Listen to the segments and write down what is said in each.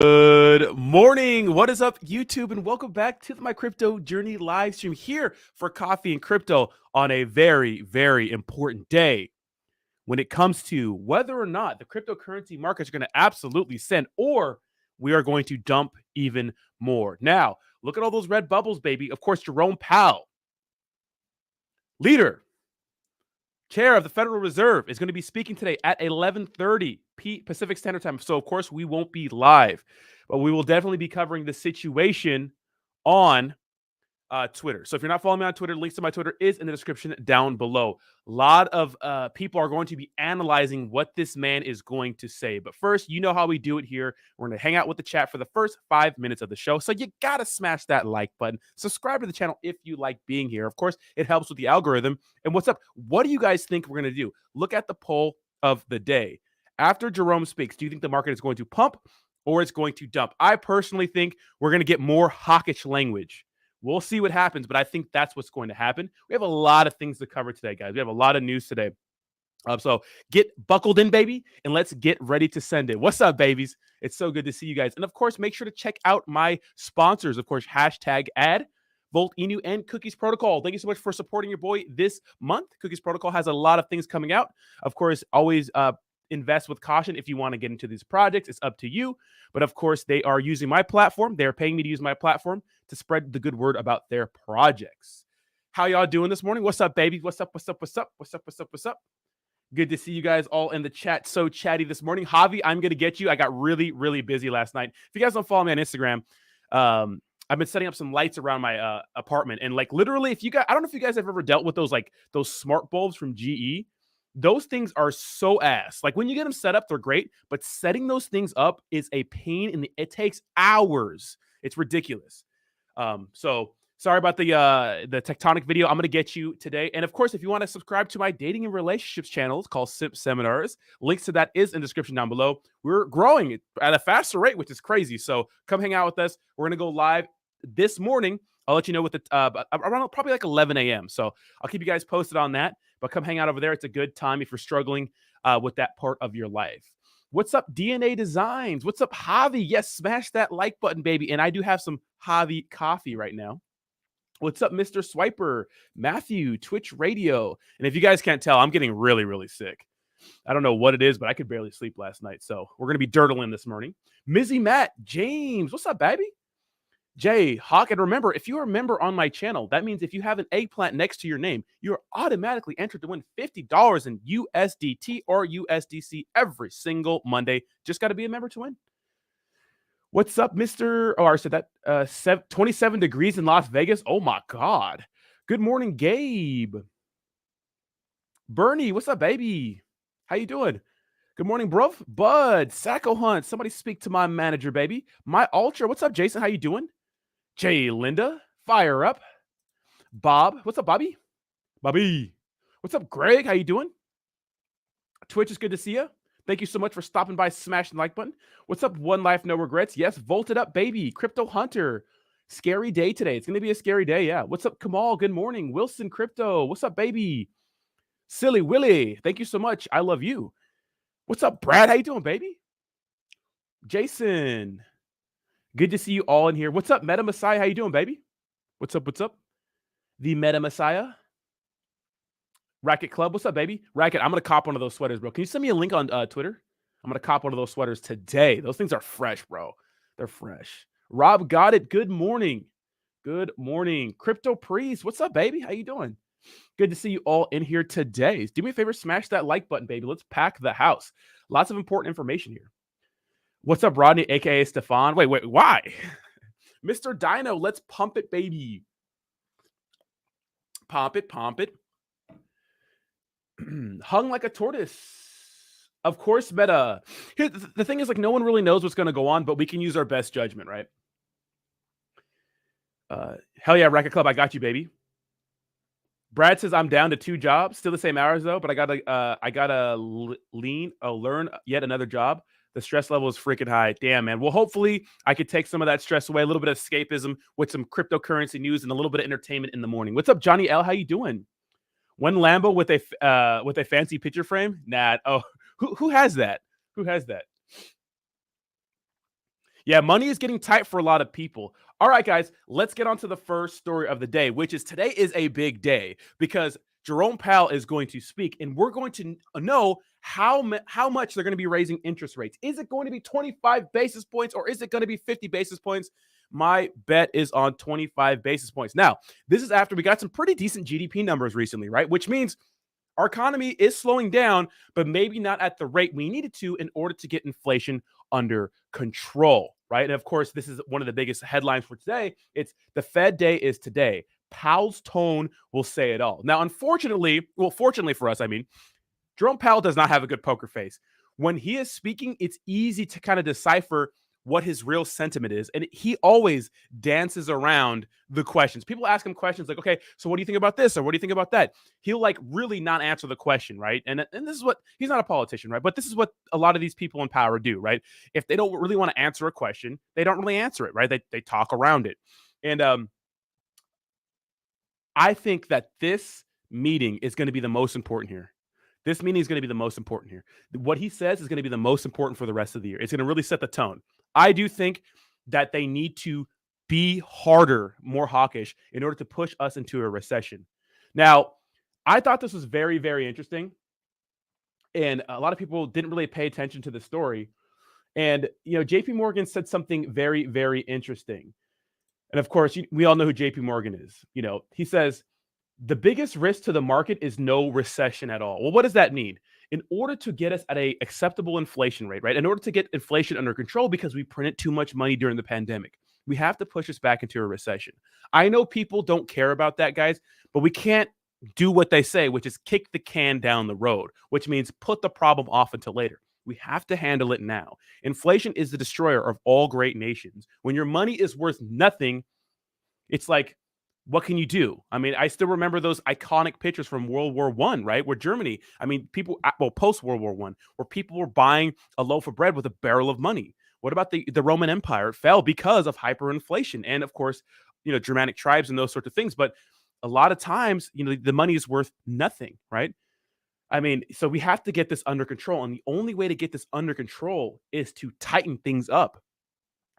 Good morning. What is up, YouTube? And welcome back to my crypto journey live stream here for Coffee and Crypto on a very, very important day when it comes to whether or not the cryptocurrency markets are going to absolutely send or we are going to dump even more. Now, look at all those red bubbles, baby. Of course, Jerome Powell, leader, chair of the Federal Reserve, is going to be speaking today at 11:30 Pacific Standard Time. So, of course, we won't be live, but we will definitely be covering the situation on Twitter. So if you're not following me on Twitter, links to my Twitter is in the description down below. A lot of people are going to be analyzing what this man is going to say. But first, you know how we do it here. We're going to hang out with the chat for the first 5 minutes of the show. So you got to smash that like button. Subscribe to the channel if you like being here. Of course, it helps with the algorithm. And what's up? What do you guys think we're going to do? Look at the poll of the day. After Jerome speaks, do you think the market is going to pump or it's going to dump? I personally think we're going to get more hawkish language. We'll see what happens, but I think that's what's going to happen. We have a lot of things to cover today, guys. We have a lot of news today. So get buckled in, baby, and let's get ready to send it. What's up, babies? It's so good to see you guys. And, of course, make sure to check out my sponsors. Of course, #ad, Volt, Inu, and Cookies Protocol. Thank you so much for supporting your boy this month. Cookies Protocol has a lot of things coming out. Of course, always invest with caution if you want to get into these projects. It's up to you. But, of course, they are using my platform. They're paying me to use my platform to spread the good word about their projects. How y'all doing this morning? What's up, baby? What's up? What's up? What's up? What's up? What's up? What's up? Good to see you guys all in the chat. So chatty this morning. Javi, I'm going to get you. I got really, really busy last night. If you guys don't follow me on Instagram, I've been setting up some lights around my apartment. And like literally, if you guys, I don't know if you guys have ever dealt with those smart bulbs from GE. Those things are so ass. Like when you get them set up, they're great. But setting those things up is a pain. It takes hours. It's ridiculous. So sorry about the tectonic video. I'm going to get you today. And of course, if you want to subscribe to my dating and relationships channel, it's called Simp Seminars. Links to that is in the description down below. We're growing at a faster rate, which is crazy. So come hang out with us. We're going to go live this morning. I'll let you know with around probably like 11 a.m. So I'll keep you guys posted on that, but come hang out over there. It's a good time if you're struggling with that part of your life. What's up, DNA Designs? What's up, Javi? Yes, smash that like button, baby. And I do have some Javi coffee right now. What's up, Mr. Swiper? Matthew, Twitch Radio. And if you guys can't tell, I'm getting really, really sick. I don't know what it is, but I could barely sleep last night. So we're going to be dirtling this morning. Mizzy Matt, James. What's up, baby? Jay, Hawk, and remember, if you're a member on my channel, that means if you have an eggplant next to your name, you're automatically entered to win $50 in USDT or USDC every single Monday. Just got to be a member to win. What's up, Mr. Oh, I said that 27 degrees in Las Vegas. Oh, my God. Good morning, Gabe. Bernie, what's up, baby? How you doing? Good morning, bro. Bud, Sacco Hunt. Somebody speak to my manager, baby. My Ultra. What's up, Jason? How you doing? Jay Linda, fire up. Bob, what's up, Bobby? Bobby, what's up, Greg? How you doing? Twitch is good to see you. Thank you so much for stopping by, smashing the like button. What's up, One Life No Regrets? Yes, Volted Up, baby. Crypto Hunter, scary day today. It's going to be a scary day, yeah. What's up, Kamal? Good morning. Wilson Crypto, what's up, baby? Silly Willie, thank you so much. I love you. What's up, Brad? How you doing, baby? Jason, good to see you all in here. What's up, Meta Messiah? How you doing, baby? What's up? What's up? The Meta Messiah. Racket Club. What's up, baby? Racket, I'm going to cop one of those sweaters, bro. Can you send me a link on Twitter? I'm going to cop one of those sweaters today. Those things are fresh, bro. They're fresh. Rob got it. Good morning. Good morning. Crypto Priest. What's up, baby? How you doing? Good to see you all in here today. Do me a favor, smash that like button, baby. Let's pack the house. Lots of important information here. What's up, Rodney, a.k.a. Stefan? Wait, why? Mr. Dino, let's pump it, baby. Pump it. Hung like a tortoise. Of course, Meta. Here, the thing is, like, no one really knows what's going to go on, but we can use our best judgment, right? Hell yeah, Racket Club, I got you, baby. Brad says I'm down to 2 jobs, still the same hours though, but I gotta learn yet another job. The stress level is freaking high. Damn, man. Well, hopefully I could take some of that stress away, a little bit of escapism with some cryptocurrency news and a little bit of entertainment in the morning. What's up, Johnny L? How you doing? One Lambo with a fancy picture frame? Nah. Oh, who has that? Who has that? Yeah, money is getting tight for a lot of people. All right, guys, let's get on to the first story of the day, which is today is a big day because Jerome Powell is going to speak, and we're going to know how much they're going to be raising interest rates. Is it going to be 25 basis points or is it going to be 50 basis points? My bet is on 25 basis points. Now, this is after we got some pretty decent GDP numbers recently, right? Which means our economy is slowing down, but maybe not at the rate we needed to in order to get inflation under control, right? And of course, this is one of the biggest headlines for today. It's the Fed day is today. Powell's tone will say it all. Now, unfortunately, fortunately for us, Jerome Powell does not have a good poker face. When he is speaking, it's easy to kind of decipher what his real sentiment is. And he always dances around the questions. People ask him questions like, okay, so what do you think about this? Or what do you think about that? He'll like really not answer the question, right? And this is what, he's not a politician, right? But this is what a lot of these people in power do, right? If they don't really want to answer a question, they don't really answer it, right? They talk around it. And I think that this meeting is going to be the most important here. This meeting is going to be the most important here. What he says is going to be the most important for the rest of the year. It's going to really set the tone. I do think that they need to be harder, more hawkish in order to push us into a recession. Now, I thought this was very, very interesting. And a lot of people didn't really pay attention to the story. And, JP Morgan said something very, very interesting. And of course, we all know who JP Morgan is. He says, the biggest risk to the market is no recession at all. Well, what does that mean? In order to get us at an acceptable inflation rate, right? In order to get inflation under control, because we printed too much money during the pandemic, we have to push us back into a recession. I know people don't care about that, guys, but we can't do what they say, which is kick the can down the road, which means put the problem off until later. We have to handle it now. Inflation is the destroyer of all great nations. When your money is worth nothing, it's like, what can you do? I still remember those iconic pictures from World War I, right? Where Germany, post World War I, where people were buying a loaf of bread with a barrel of money. What about the Roman Empire? It fell because of hyperinflation and, of course, Germanic tribes and those sorts of things. But a lot of times, the money is worth nothing, right? So we have to get this under control. And the only way to get this under control is to tighten things up.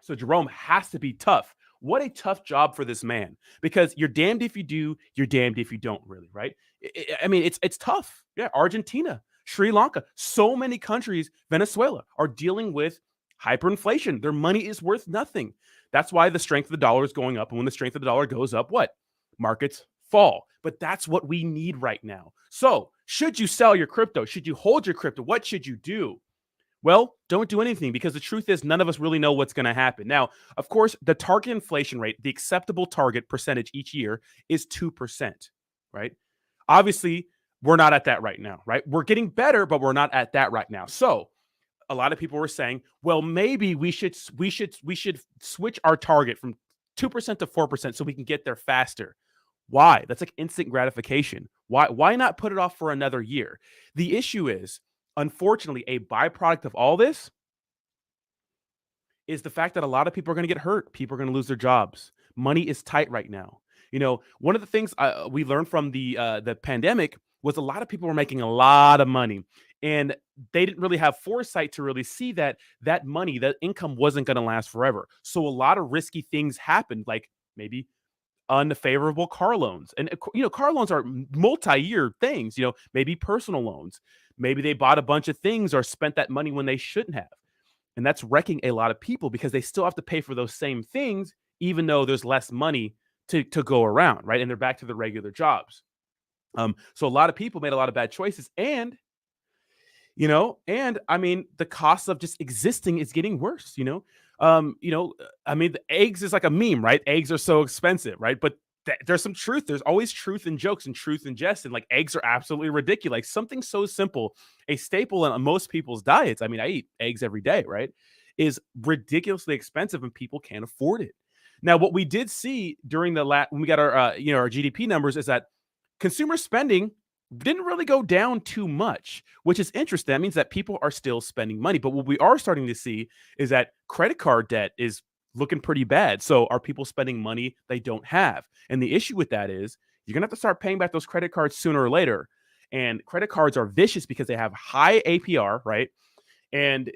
So Jerome has to be tough. What a tough job for this man, because you're damned if you do, you're damned if you don't, really, right? It's tough. Yeah, Argentina, Sri Lanka, so many countries, Venezuela, are dealing with hyperinflation. Their money is worth nothing. That's why the strength of the dollar is going up. And when the strength of the dollar goes up, what? Markets fall. But that's what we need right now. So should you sell your crypto? Should you hold your crypto? What should you do? Well, don't do anything, because the truth is none of us really know what's going to happen. Now, of course, the target inflation rate, the acceptable target percentage each year is 2%, right? Obviously, we're not at that right now, right? We're getting better, but we're not at that right now. So a lot of people were saying, well, maybe we should switch our target from 2% to 4% so we can get there faster. Why? That's like instant gratification. Why not put it off for another year? The issue is, unfortunately, a byproduct of all this is the fact that a lot of people are going to get hurt. People are going to lose their jobs. Money is tight right now. One of the things we learned from the pandemic was a lot of people were making a lot of money, and they didn't really have foresight to really see that money, that income wasn't going to last forever. So a lot of risky things happened, like maybe unfavorable car loans. And, car loans are multi-year things, maybe personal loans. Maybe they bought a bunch of things or spent that money when they shouldn't have. And that's wrecking a lot of people, because they still have to pay for those same things, even though there's less money to go around, right? And they're back to their regular jobs. So a lot of people made a lot of bad choices. And, the cost of just existing is getting worse, the eggs is like a meme, right? Eggs are so expensive, right? But there's some truth. There's always truth in jokes and truth in jest. And like, eggs are absolutely ridiculous. Like, something so simple, a staple in most people's diets, I eat eggs every day, right? Is ridiculously expensive, and people can't afford it. Now, what we did see during when we got our our GDP numbers is that consumer spending didn't really go down too much, which is interesting. That means that people are still spending money. But what we are starting to see is that credit card debt is looking pretty bad. So are people spending money they don't have? And the issue with that is you're going to have to start paying back those credit cards sooner or later. And credit cards are vicious because they have high APR, right? And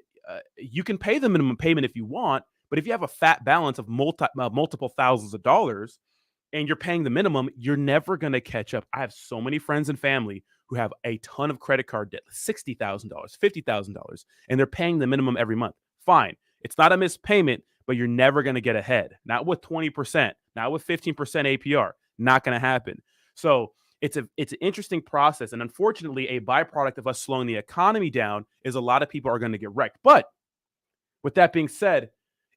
you can pay the minimum payment if you want, But if you have a fat balance of multiple thousands of dollars and you're paying the minimum, you're never going to catch up. I have so many friends and family who have a ton of credit card debt, $60,000, $50,000, and they're paying the minimum every month. Fine. It's not a missed payment, but you're never going to get ahead. Not with 20%, not with 15% APR. Not going to happen. So it's an interesting process. And unfortunately, a byproduct of us slowing the economy down is a lot of people are going to get wrecked. But with that being said,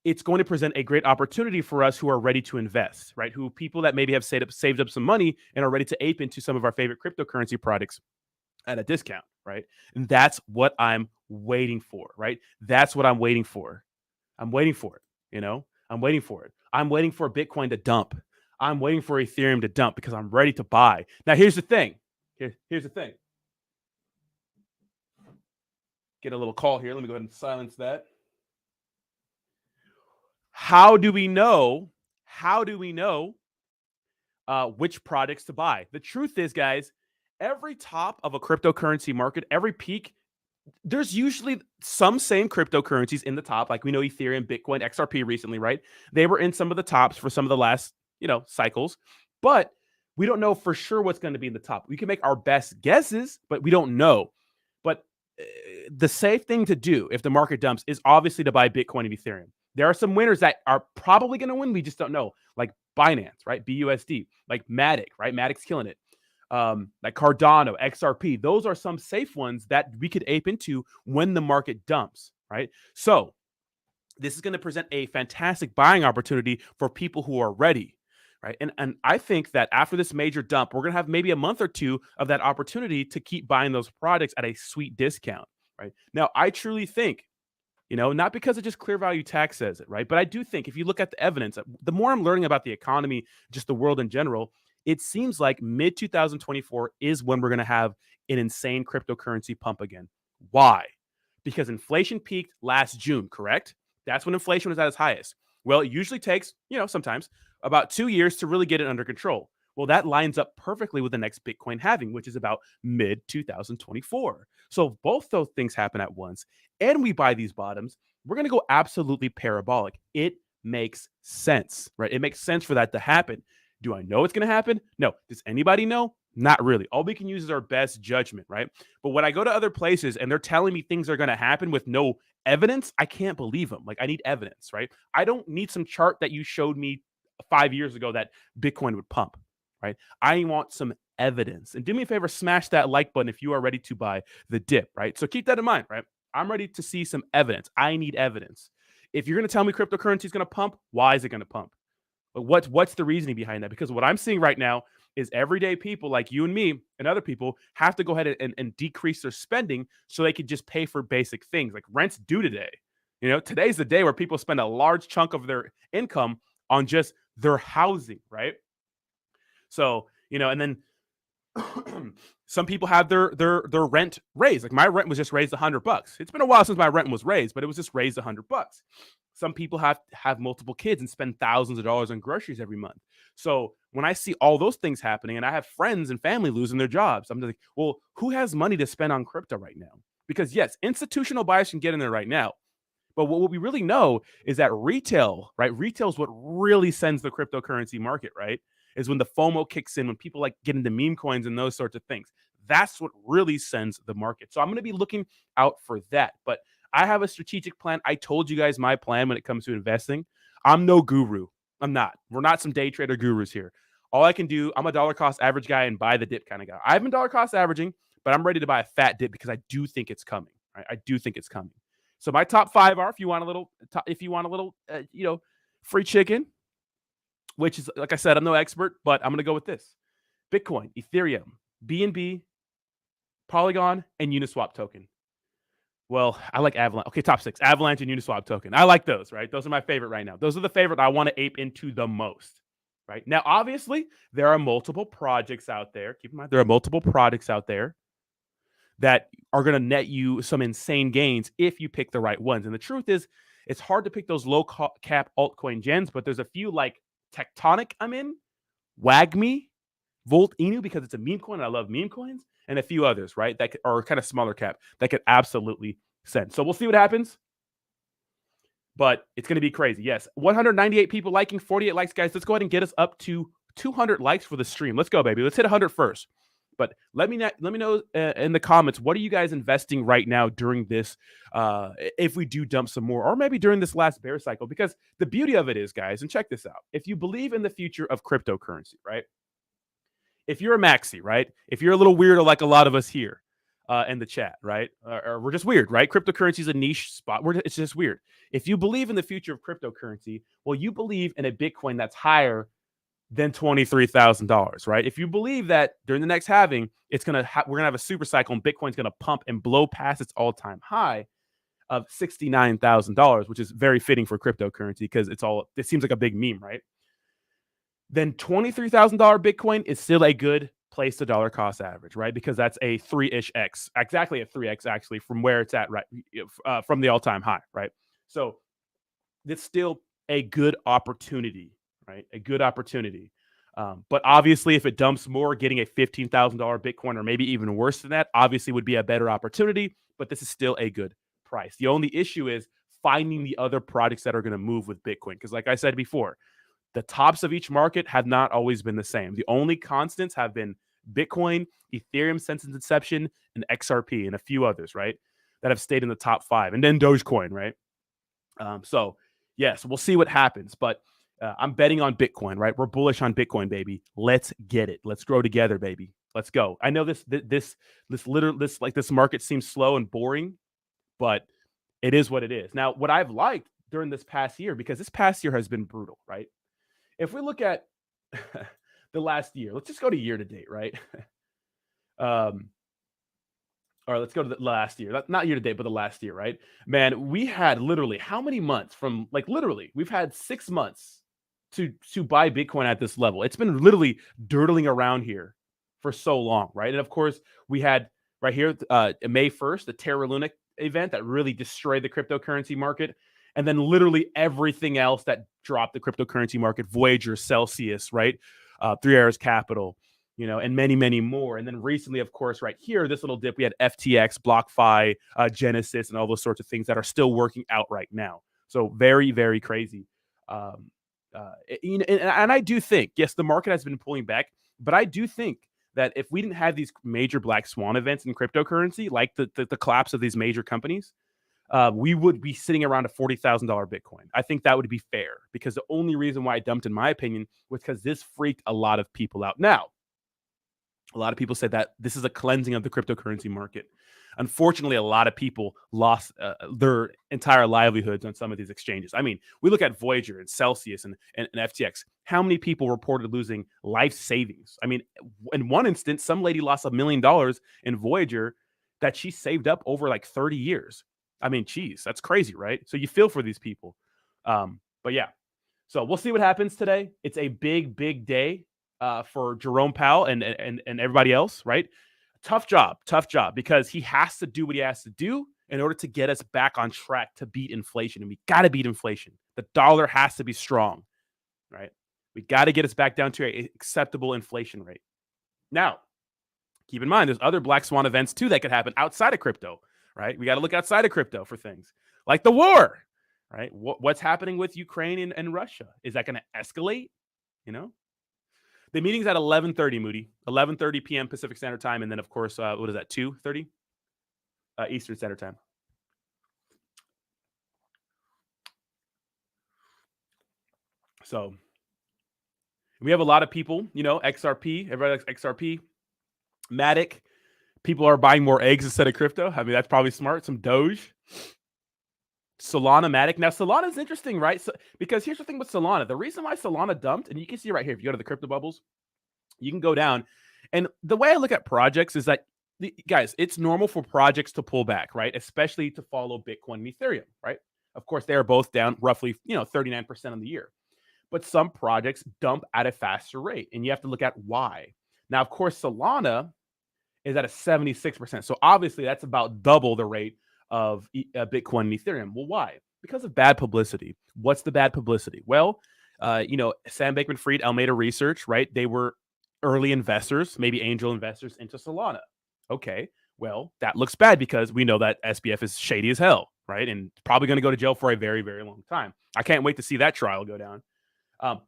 it's going to present a great opportunity for us who are ready to invest, right? Who people that maybe have saved up some money and are ready to ape into some of our favorite cryptocurrency products at a discount, right? And that's what I'm waiting for, right? That's what I'm waiting for. I'm waiting for it, I'm waiting for it. I'm waiting for Bitcoin to dump. I'm waiting for Ethereum to dump because I'm ready to buy. Now, here's the thing. Here's the thing. Get a little call here. Let me go ahead and silence that. How do we know which products to buy? The truth is, guys, every top of a cryptocurrency market, every peak, there's usually some same cryptocurrencies in the top. Like we know Ethereum, Bitcoin, XRP recently, right? They were in some of the tops for some of the last, cycles, but we don't know for sure what's going to be in the top. We can make our best guesses, but we don't know. But the safe thing to do if the market dumps is obviously to buy Bitcoin and Ethereum. There are some winners that are probably going to win. We just don't know, like Binance, right? BUSD, like Matic, right? Matic's killing it. Like Cardano, XRP. Those are some safe ones that we could ape into when the market dumps, right? So this is going to present a fantastic buying opportunity for people who are ready, right? And I think that after this major dump, we're going to have maybe a month or two of that opportunity to keep buying those products at a sweet discount, right? Now, I truly think, not because it just clear value tax says it, right? But I do think if you look at the evidence, the more I'm learning about the economy, just the world in general, it seems like mid 2024 is when we're going to have an insane cryptocurrency pump again. Why? Because inflation peaked last June, correct? That's when inflation was at its highest. Well, it usually takes, sometimes about 2 years to really get it under control. Well, that lines up perfectly with the next Bitcoin halving, which is about mid 2024. So if both those things happen at once and we buy these bottoms, we're going to go absolutely parabolic. It makes sense, right? It makes sense for that to happen. Do I know it's going to happen? No. Does anybody know? Not really. All we can use is our best judgment, right? But when I go to other places and they're telling me things are going to happen with no evidence, I can't believe them. Like I need evidence, right? I don't need some chart that you showed me 5 years ago that Bitcoin would pump, right? I want some evidence. And do me a favor, smash that like button if you are ready to buy the dip, right? So keep that in mind, right? I'm ready to see some evidence. I need evidence. If you're going to tell me cryptocurrency is going to pump, why is it going to pump? What's the reasoning behind that? Because what I'm seeing right now is everyday people like you and me and other people have to go ahead and decrease their spending so they could just pay for basic things like rent's due today. Today's the day where people spend a large chunk of their income on just their housing, right? So, and then some people have their rent raised. Like my rent was just raised $100. It's been a while since my rent was raised, but it was just raised $100. Some people have multiple kids and spend thousands of dollars on groceries every month. So when I see all those things happening and I have friends and family losing their jobs, I'm like, well, who has money to spend on crypto right now? Because yes, institutional buyers can get in there right now. But what we really know is that retail, right? Retail is what really sends the cryptocurrency market, right? Is when the FOMO kicks in, when people like get into meme coins and those sorts of things. That's what really sends the market. So I'm going to be looking out for that. But I have a strategic plan. I told you guys my plan when it comes to investing. I'm no guru. I'm not. We're not some day trader gurus here. All I can do, I'm a dollar cost average guy and buy the dip kind of guy. I've been dollar cost averaging, but I'm ready to buy a fat dip because I do think it's coming. Right? I do think it's coming. So my top 5 are, if you want a little, free chicken, which is, like I said, I'm no expert, but I'm going to go with this: Bitcoin, Ethereum, BNB, Polygon, and Uniswap token. Well, I like Avalanche. Okay, top 6, Avalanche and Uniswap token. I like those, right? Those are my favorite right now. Those are the favorite I want to ape into the most, right? Now, obviously, there are multiple projects out there. Keep in mind, there are multiple products out there that are going to net you some insane gains if you pick the right ones. And the truth is, it's hard to pick those low cap altcoin gens, but there's a few like Tectonic I'm in, WAGME, Volt Inu, because it's a meme coin. I love meme coins, and a few others, right? That are kind of smaller cap that could absolutely send. So we'll see what happens. but it's going to be crazy. Yes, 198 people liking, 48 likes, guys. Let's go ahead and get us up to 200 likes for the stream. Let's go, baby. Let's hit 100 first. But let me know in the comments, what are you guys investing right now during this, if we do dump some more, or maybe during this last bear cycle? Because the beauty of it is, guys, and check this out. If you believe in the future of cryptocurrency, right? If you're a maxi, right? If you're a little weirdo like a lot of us here in the chat, right? Or we're just weird, right? Cryptocurrency is a niche spot. It's just weird. If you believe in the future of cryptocurrency, well, you believe in a Bitcoin that's higher than $23,000, right? If you believe that during the next halving, we're gonna have a super cycle and Bitcoin's gonna pump and blow past its all-time high of $69,000, which is very fitting for cryptocurrency because it seems like a big meme, right? Then $23,000 Bitcoin is still a good place to dollar cost average, right? Because that's a 3-ish X, exactly a 3X actually from where it's at, right? From the all-time high, right? So it's still a good opportunity, right? A good opportunity. But obviously, if it dumps more, getting a $15,000 Bitcoin or maybe even worse than that, obviously would be a better opportunity. But this is still a good price. The only issue is finding the other projects that are going to move with Bitcoin. Because like I said before, the tops of each market have not always been the same. The only constants have been Bitcoin, Ethereum since its inception, and XRP, and a few others, right? That have stayed in the top 5. And then Dogecoin, right? So, yes, we'll see what happens. But I'm betting on Bitcoin, right? We're bullish on Bitcoin, baby. Let's get it. Let's grow together, baby. Let's go. I know this market seems slow and boring, but it is what it is. Now, what I've liked during this past year, because this past year has been brutal, right? If we look at the last year, let's just go to year to date, right? Or let's go to the last year, not year to date, but the last year, right? Man, we had literally how many months from we've had 6 months to buy Bitcoin at this level. It's been literally dirtling around here for so long, right? And of course, we had right here, May 1st, the Terra Luna event that really destroyed the cryptocurrency market. And then literally everything else that dropped the cryptocurrency market, Voyager, Celsius, right? Three Arrows Capital, and many, many more. And then recently, of course, right here, this little dip, we had FTX, BlockFi, Genesis, and all those sorts of things that are still working out right now. So very, very crazy. And I do think, yes, the market has been pulling back, but I do think that if we didn't have these major black swan events in cryptocurrency, like the collapse of these major companies, we would be sitting around a $40,000 Bitcoin. I think that would be fair, because the only reason why I dumped, in my opinion, was because this freaked a lot of people out. Now, a lot of people said that this is a cleansing of the cryptocurrency market. Unfortunately, a lot of people lost their entire livelihoods on some of these exchanges. I mean, we look at Voyager and Celsius and FTX. How many people reported losing life savings? I mean, in one instance, some lady lost $1 million in Voyager that she saved up over like 30 years. I mean, geez, that's crazy, right? So you feel for these people. But yeah, so we'll see what happens today. It's a big, big day for Jerome Powell and everybody else, right? Tough job, because he has to do what he has to do in order to get us back on track to beat inflation. And we got to beat inflation. The dollar has to be strong, right? We got to get us back down to an acceptable inflation rate. Now, keep in mind, there's other black swan events too that could happen outside of crypto, right? We got to look outside of crypto for things like the war, right? What's happening with Ukraine and Russia? Is that going to escalate? The meeting's at 11:30, Moody. 11:30 p.m. Pacific Standard Time. And then, of course, what is that, 2:30? Eastern Standard Time. So we have a lot of people, XRP. Everybody likes XRP. Matic. People are buying more eggs instead of crypto. I mean, that's probably smart. Some Doge. Solana, Matic. Now, Solana is interesting, right? So, because here's the thing with Solana. The reason why Solana dumped, and you can see right here, if you go to the crypto bubbles, you can go down. And the way I look at projects is that, guys, it's normal for projects to pull back, right? Especially to follow Bitcoin and Ethereum, right? Of course, they are both down roughly, 39% on the year. But some projects dump at a faster rate, and you have to look at why. Now, of course, Solana is at a 76%. So obviously, that's about double the rate of Bitcoin and Ethereum. Well, why? Because of bad publicity. What's the bad publicity? Well, Sam Bankman-Fried, Alameda Research, right? They were early investors, maybe angel investors into Solana. Okay, well, that looks bad because we know that SBF is shady as hell, right? And probably going to go to jail for a very, very long time. I can't wait to see that trial go down.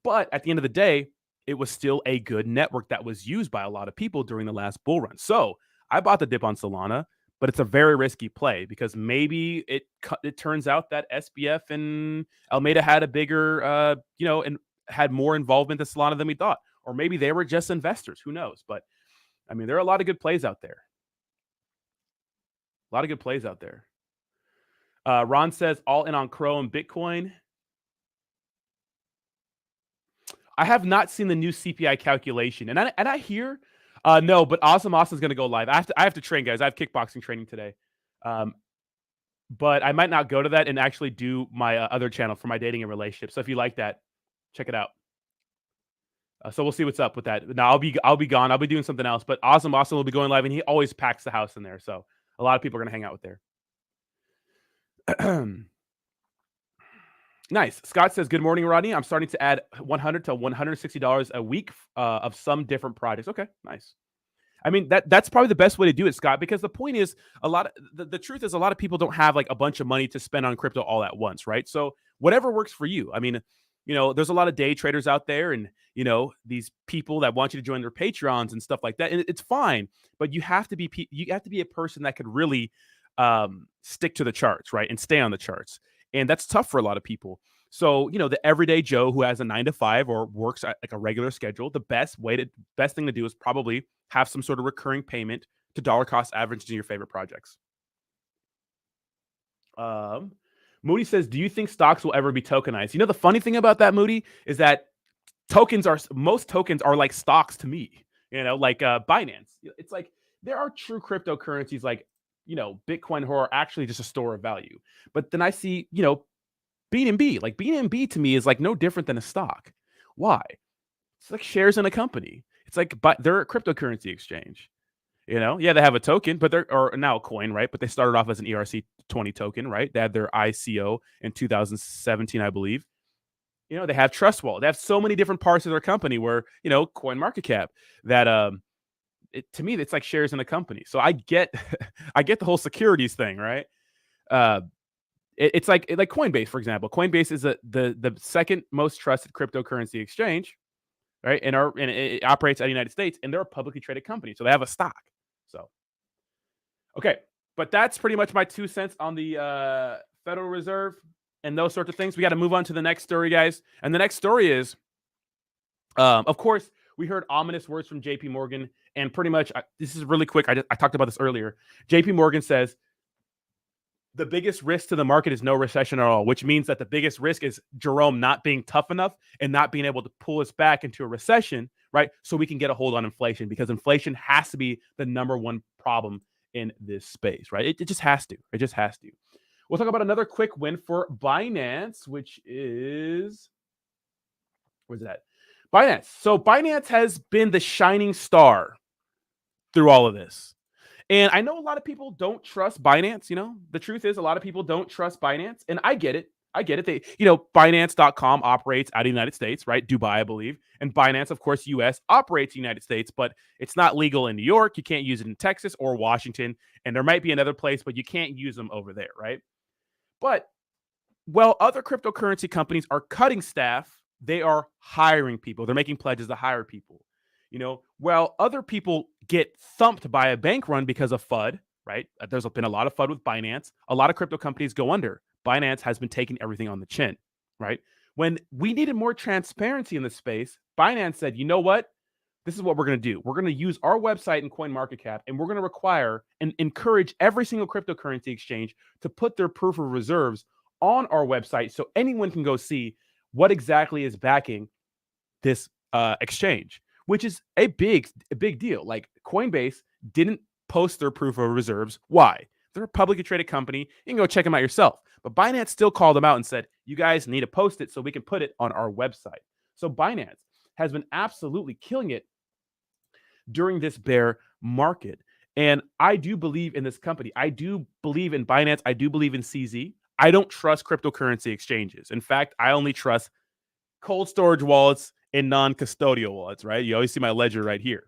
But at the end of the day, it was still a good network that was used by a lot of people during the last bull run. So I bought the dip on Solana, but it's a very risky play because maybe it turns out that SBF and Alameda had a bigger, and had more involvement in Solana than we thought. Or maybe they were just investors. Who knows? But I mean, there are a lot of good plays out there. A lot of good plays out there. Ron says all in on Crow and Bitcoin. I have not seen the new CPI calculation, and I hear no, but Austin's going to go live. I have to train, guys. I have kickboxing training today, but I might not go to that and actually do my other channel for my dating and relationships. So if you like that, check it out. So we'll see what's up with that. Now I'll be gone. I'll be doing something else, but Austin will be going live, and he always packs the house in there. So a lot of people are going to hang out with there. Nice. Scott says, good morning, Rodney. I'm starting to add $100 to $160 a week of some different projects. Okay, nice. I mean, that's probably the best way to do it, Scott, because the point is the truth is a lot of people don't have like a bunch of money to spend on crypto all at once, right? So whatever works for you. I mean, there's a lot of day traders out there and, these people that want you to join their Patreons and stuff like that. And it's fine, but you have to be a person that could really stick to the charts, right? And stay on the charts. And that's tough for a lot of people. So, the everyday Joe who has a 9 to 5 or works at like a regular schedule, the best thing to do is probably have some sort of recurring payment to dollar cost average to your favorite projects. Moody says, do you think stocks will ever be tokenized? The funny thing about that, Moody, is that most tokens are like stocks to me, like Binance. It's like there are true cryptocurrencies like, Bitcoin who are actually just a store of value. But then I see, BNB. Like BNB to me is like no different than a stock. Why? It's like shares in a company. It's like, but they're a cryptocurrency exchange. Yeah, they have a token, but or now a coin, right? But they started off as an ERC20 token, right? They had their ICO in 2017, I believe. They have Trust Wallet. They have so many different parts of their company where, Coin Market Cap that to me, it's like shares in a company. So I get the whole securities thing, right? It's like Coinbase, for example. Coinbase is the second most trusted cryptocurrency exchange, right? And it operates out of the United States, and they're a publicly traded company, so they have a stock. So, okay, but that's pretty much my 2 cents on the Federal Reserve and those sorts of things. We got to move on to the next story, guys. And the next story is, of course, we heard ominous words from JP Morgan, and pretty much, this is really quick. I talked about this earlier. JP Morgan says, the biggest risk to the market is no recession at all, which means that the biggest risk is Jerome not being tough enough and not being able to pull us back into a recession, right? So we can get a hold on inflation, because inflation has to be the number one problem in this space, right? It just has to. It just has to. We'll talk about another quick win for Binance, which is, where's it at? Binance. So Binance has been the shining star through all of this. And I know a lot of people don't trust Binance. The truth is a lot of people don't trust Binance, and I get it. They, Binance.com operates out of the United States, right? Dubai, I believe. And Binance, of course, US operates the United States, but it's not legal in New York. You can't use it in Texas or Washington. And there might be another place, but you can't use them over there, right? But while other cryptocurrency companies are cutting staff, they are hiring people. They're making pledges to hire people. While other people get thumped by a bank run because of FUD, right? There's been a lot of FUD with Binance. A lot of crypto companies go under. Binance has been taking everything on the chin, right? When we needed more transparency in this space, Binance said, you know what? This is what we're going to do. We're going to use our website and CoinMarketCap, and we're going to require and encourage every single cryptocurrency exchange to put their proof of reserves on our website so anyone can go see what exactly is backing this exchange, which is a big deal. Like Coinbase didn't post their proof of reserves. Why? They're a publicly traded company. You can go check them out yourself. But Binance still called them out and said, you guys need to post it so we can put it on our website. So Binance has been absolutely killing it during this bear market. And I do believe in this company. I do believe in Binance. I do believe in CZ. I don't trust cryptocurrency exchanges. In fact, I only trust cold storage wallets and non-custodial wallets, right? You always see my ledger right here.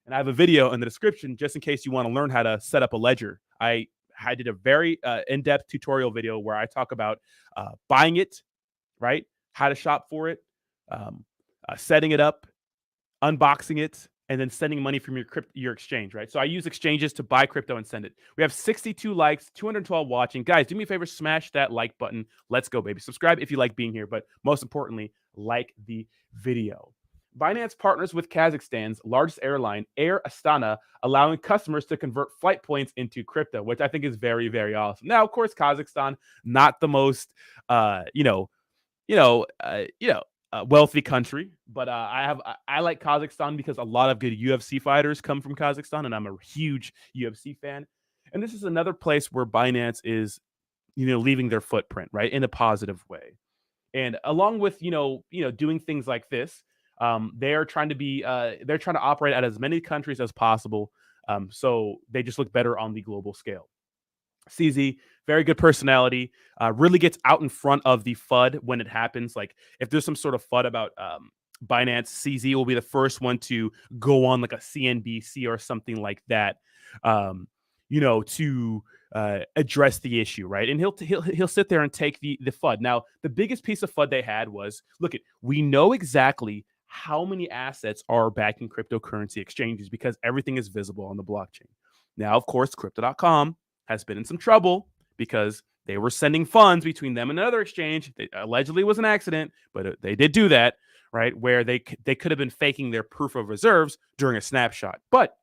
And I have a video in the description just in case you want to learn how to set up a ledger. I I did a very in-depth tutorial video where I talk about buying it, right? How to shop for it, setting it up, unboxing it, and then sending money from your exchange, right? So I use exchanges to buy crypto and send it. We have 62 likes, 212 watching. Guys, do me a favor, smash that like button. Let's go, baby. Subscribe if you like being here, but most importantly, like the video. Binance partners with Kazakhstan's largest airline, Air Astana, allowing customers to convert flight points into crypto, which I think is very, very awesome. Now, of course, Kazakhstan, not the most, wealthy country, but I like Kazakhstan because a lot of good UFC fighters come from Kazakhstan, and I'm a huge UFC fan. And this is another place where Binance is, leaving their footprint, right, in a positive way. And along with doing things like this, they're trying to operate at as many countries as possible, so they just look better on the global scale. CZ, very good personality, really gets out in front of the FUD when it happens. Like if there's some sort of FUD about Binance, CZ will be the first one to go on like a CNBC or something like that, to address the issue, right? And he'll sit there and take the FUD. Now, the biggest piece of FUD they had was, we know exactly how many assets are backing cryptocurrency exchanges because everything is visible on the blockchain. Now, of course, Crypto.com has been in some trouble because they were sending funds between them and another exchange. It allegedly was an accident, but they did do that, right? Where they could have been faking their proof of reserves during a snapshot. But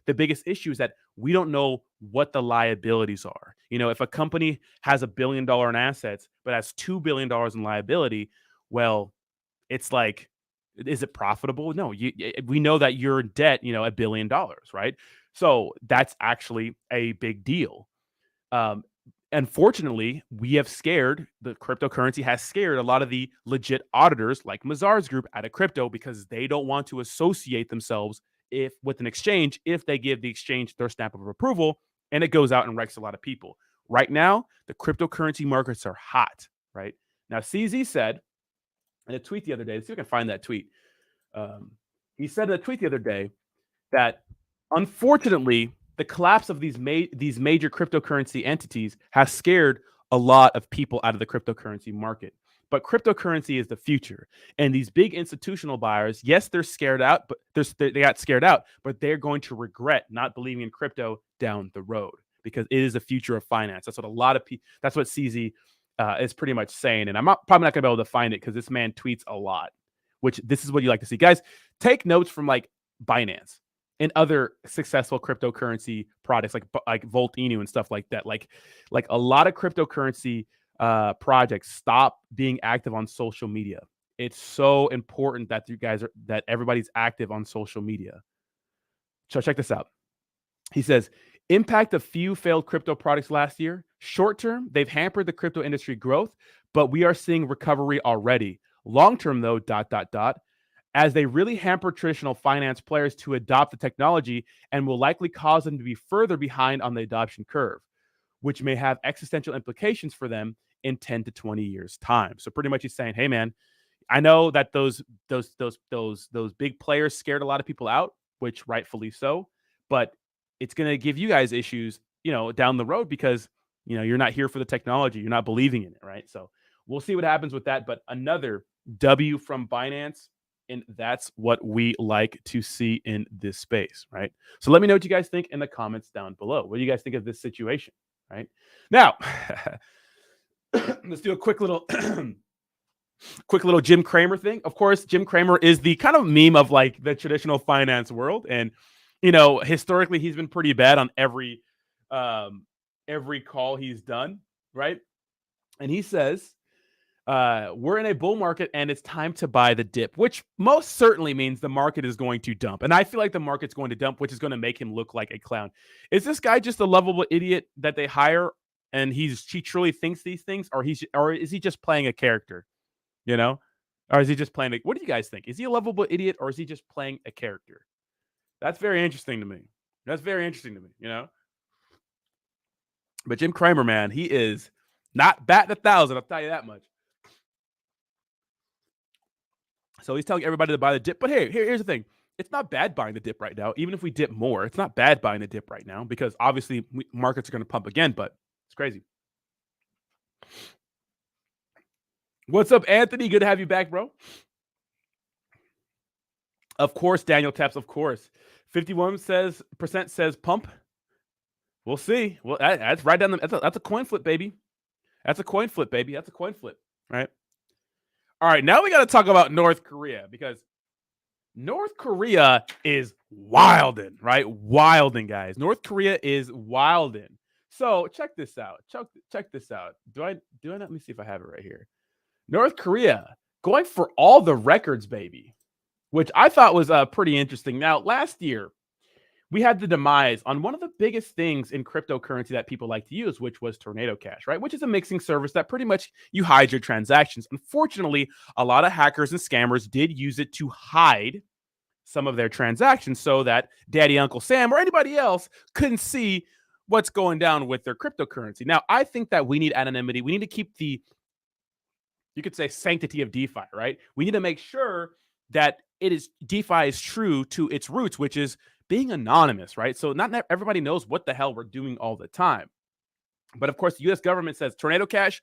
the biggest issue is that we don't know what the liabilities are. If a company has $1 billion in assets, but has $2 billion in liability, well, it's like, is it profitable? No, we know that you're in debt, $1 billion, right? So that's actually a big deal. Unfortunately, the cryptocurrency has scared a lot of the legit auditors like Mazars Group out of crypto because they don't want to associate themselves with an exchange if they give the exchange their stamp of approval, and it goes out and wrecks a lot of people. Right now, the cryptocurrency markets are hot, right? Now, CZ said in a tweet the other day, let's see if I can find that tweet. He said in a tweet the other day that unfortunately, the collapse of these major cryptocurrency entities has scared a lot of people out of the cryptocurrency market. But cryptocurrency is the future. And these big institutional buyers, yes, they're scared out, but they got scared out, but they're going to regret not believing in crypto down the road because it is the future of finance. That's what a lot of people, that's what CZ is pretty much saying. And I'm probably not going to be able to find it because this man tweets a lot, which this is what you like to see. Guys, take notes from like Binance and other successful cryptocurrency products like Volt Inu and stuff like that. Like a lot of cryptocurrency projects stop being active on social media. It's so important that that everybody's active on social media. So check this out. He says, impact of few failed crypto products last year. Short term, they've hampered the crypto industry growth, but we are seeing recovery already. Long term, though, ... as they really hamper traditional finance players to adopt the technology and will likely cause them to be further behind on the adoption curve, which may have existential implications for them in 10 to 20 years' time. So pretty much he's saying, hey, man, I know that those big players scared a lot of people out, which rightfully so, but it's going to give you guys issues, down the road because, you're not here for the technology. You're not believing in it, right? So we'll see what happens with that. But another W from Binance. And that's what we like to see in this space, right? So let me know what you guys think in the comments down below. What do you guys think of this situation, right? Now, let's do a quick little Jim Cramer thing. Of course, Jim Cramer is the kind of meme of like the traditional finance world. And, historically, he's been pretty bad on every call he's done, right? And he says, we're in a bull market and it's time to buy the dip, which most certainly means the market is going to dump. And I feel like the market's going to dump, which is going to make him look like a clown. Is this guy just a lovable idiot that they hire and he truly thinks these things, or is he just playing a character, or is he just playing what do you guys think? Is he a lovable idiot or is he just playing a character? That's very interesting to me. But Jim Cramer, man, he is not batting 1,000. I'll tell you that much. So he's telling everybody to buy the dip. But hey, here's the thing. it's not bad buying the dip right now. Even if we dip more, it's not bad buying the dip right now because obviously markets are going to pump again, but it's crazy. What's up, Anthony? Good to have you back, bro. Of course, Daniel Taps, of course. 51% says pump. We'll see. Well, that's right down the. That's a coin flip, baby. That's a coin flip, baby. That's a coin flip, right? All right, now we got to talk about North Korea because North Korea is wilding, right? Wilding, guys. North Korea is wilding. So check this out. Check this out. Do I not? Let me see if I have it right here. North Korea going for all the records, baby, which I thought was pretty interesting. Now, last year, we had the demise on one of the biggest things in cryptocurrency that people like to use, which was Tornado Cash, right? Which is a mixing service that pretty much you hide your transactions. Unfortunately, a lot of hackers and scammers did use it to hide some of their transactions so that Daddy, Uncle Sam, or anybody else couldn't see what's going down with their cryptocurrency. Now, I think that we need anonymity. We need to keep the, you could say, sanctity of DeFi, right? We need to make sure that DeFi is true to its roots, which is being anonymous, right? So not everybody knows what the hell we're doing all the time. But of course, the US government says Tornado Cash,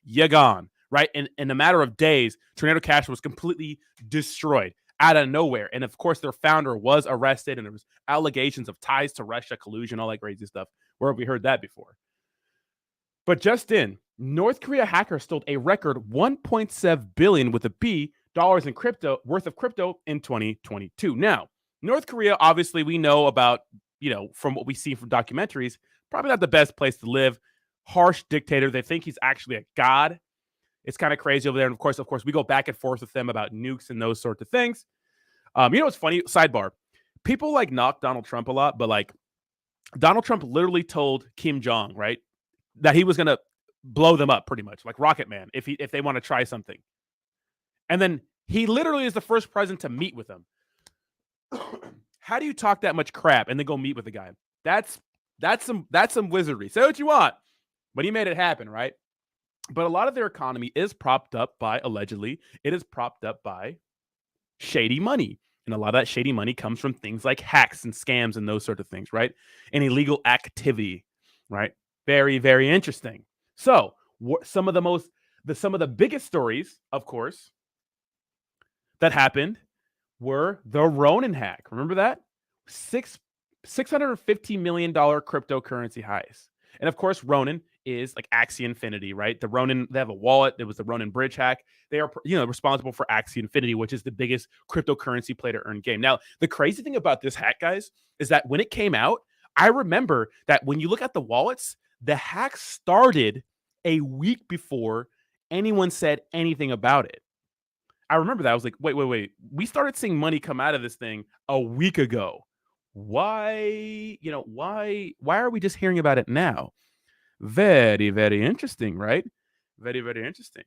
you're gone, right? And in a matter of days, Tornado Cash was completely destroyed out of nowhere. And of course, their founder was arrested and there was allegations of ties to Russia, collusion, all that crazy stuff. Where have we heard that before? But just in, North Korea hackers stole a record $1.7 billion with a B dollars in crypto worth of crypto in 2022. Now, North Korea, obviously, we know about, from what we see from documentaries, probably not the best place to live. Harsh dictator. They think he's actually a god. It's kind of crazy over there. And of course, we go back and forth with them about nukes and those sorts of things. What's funny? Sidebar. People knock Donald Trump a lot, but Donald Trump literally told Kim Jong, right, that he was going to blow them up pretty much, like Rocket Man, if they want to try something. And then he literally is the first president to meet with them. How do you talk that much crap and then go meet with the guy? That's some wizardry. Say what you want, but he made it happen, right? But a lot of their economy is propped up by, allegedly, it is propped up by shady money. And a lot of that shady money comes from things like hacks and scams and those sort of things, right? And illegal activity, right? Very, very interesting. So some of the biggest stories, of course, that happened were the Ronin hack. Remember that? $650 million cryptocurrency highs. And of course, Ronin is like Axie Infinity, right? The Ronin, they have a wallet. It was the Ronin bridge hack. They are, responsible for Axie Infinity, which is the biggest cryptocurrency play to earn game. Now, the crazy thing about this hack, guys, is that when it came out, I remember that when you look at the wallets, the hack started a week before anyone said anything about it. I remember that. I was like, wait. We started seeing money come out of this thing a week ago. Why are we just hearing about it now? Very, very interesting, right? Very, very interesting.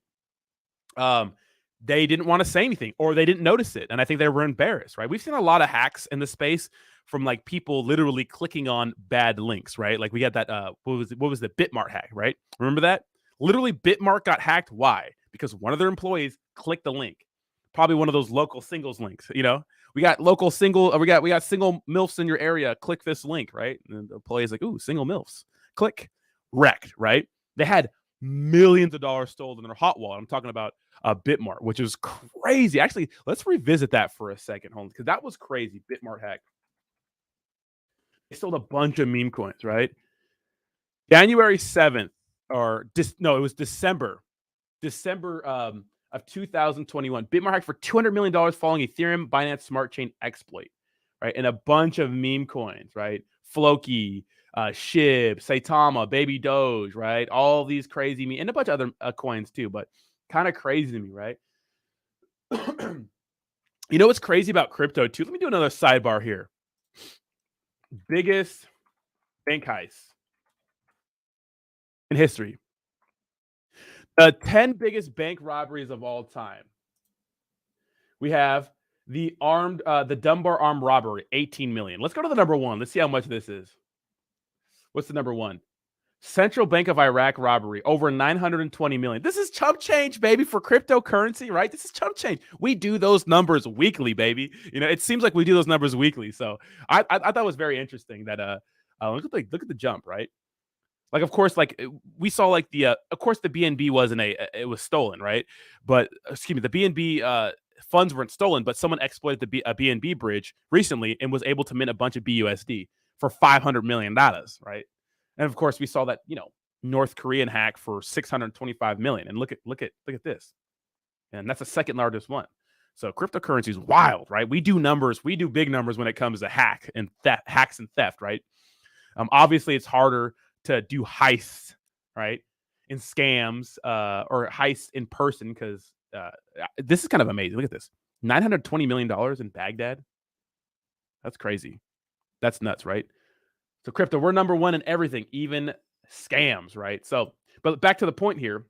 They didn't want to say anything or they didn't notice it. And I think they were embarrassed, right? We've seen a lot of hacks in the space from people literally clicking on bad links, right? Like we got that, what was the Bitmart hack, right? Remember that? Literally Bitmart got hacked. Why? Because one of their employees clicked the link. Probably one of those local singles links, we got local single, we got single MILFs in your area. Click this link, right? And the employee is like, ooh, single MILFs. Click. Wrecked, right? They had millions of dollars stolen in their hot wallet. I'm talking about Bitmart, which is crazy. Actually, let's revisit that for a second, Holmes, because that was crazy. Bitmart hack. They stole a bunch of meme coins, right? January 7th, it was December of 2021. Bitmart hacked for $200 million following Ethereum Binance Smart Chain exploit, right? And a bunch of meme coins, right? Floki, Shib, Saitama, Baby Doge, right? All these crazy and a bunch of other coins too, but kind of crazy to me, right? What's crazy about crypto too? Let me do another sidebar here. Biggest bank heists in history. The 10 biggest bank robberies of all time. We have the Dunbar armed robbery, 18 million. Let's go to the number one. Let's see how much this is. What's the number one? Central Bank of Iraq robbery, over 920 million. This is chump change, baby, for cryptocurrency, right? This is chump change. We do those numbers weekly, baby. You know, it seems like we do those numbers weekly. So I thought it was very interesting that look at the jump, right? Like, of course, like we saw like the of course the BNB wasn't it was stolen, right? But excuse me, the BNB funds weren't stolen, but someone exploited a BNB bridge recently and was able to mint a bunch of BUSD for $500 million, right? And of course, we saw that, you know, North Korean hack for 625 million. And look at this. And that's the second largest one. So cryptocurrency is wild, right? We do numbers, we do big numbers when it comes to hacks and theft, right? Obviously, it's harder to do heists, right? And scams or heists in person because this is kind of amazing. Look at this. $920 million in Baghdad. That's crazy. That's nuts, right? So crypto, we're number one in everything, even scams, right? So, but back to the point here.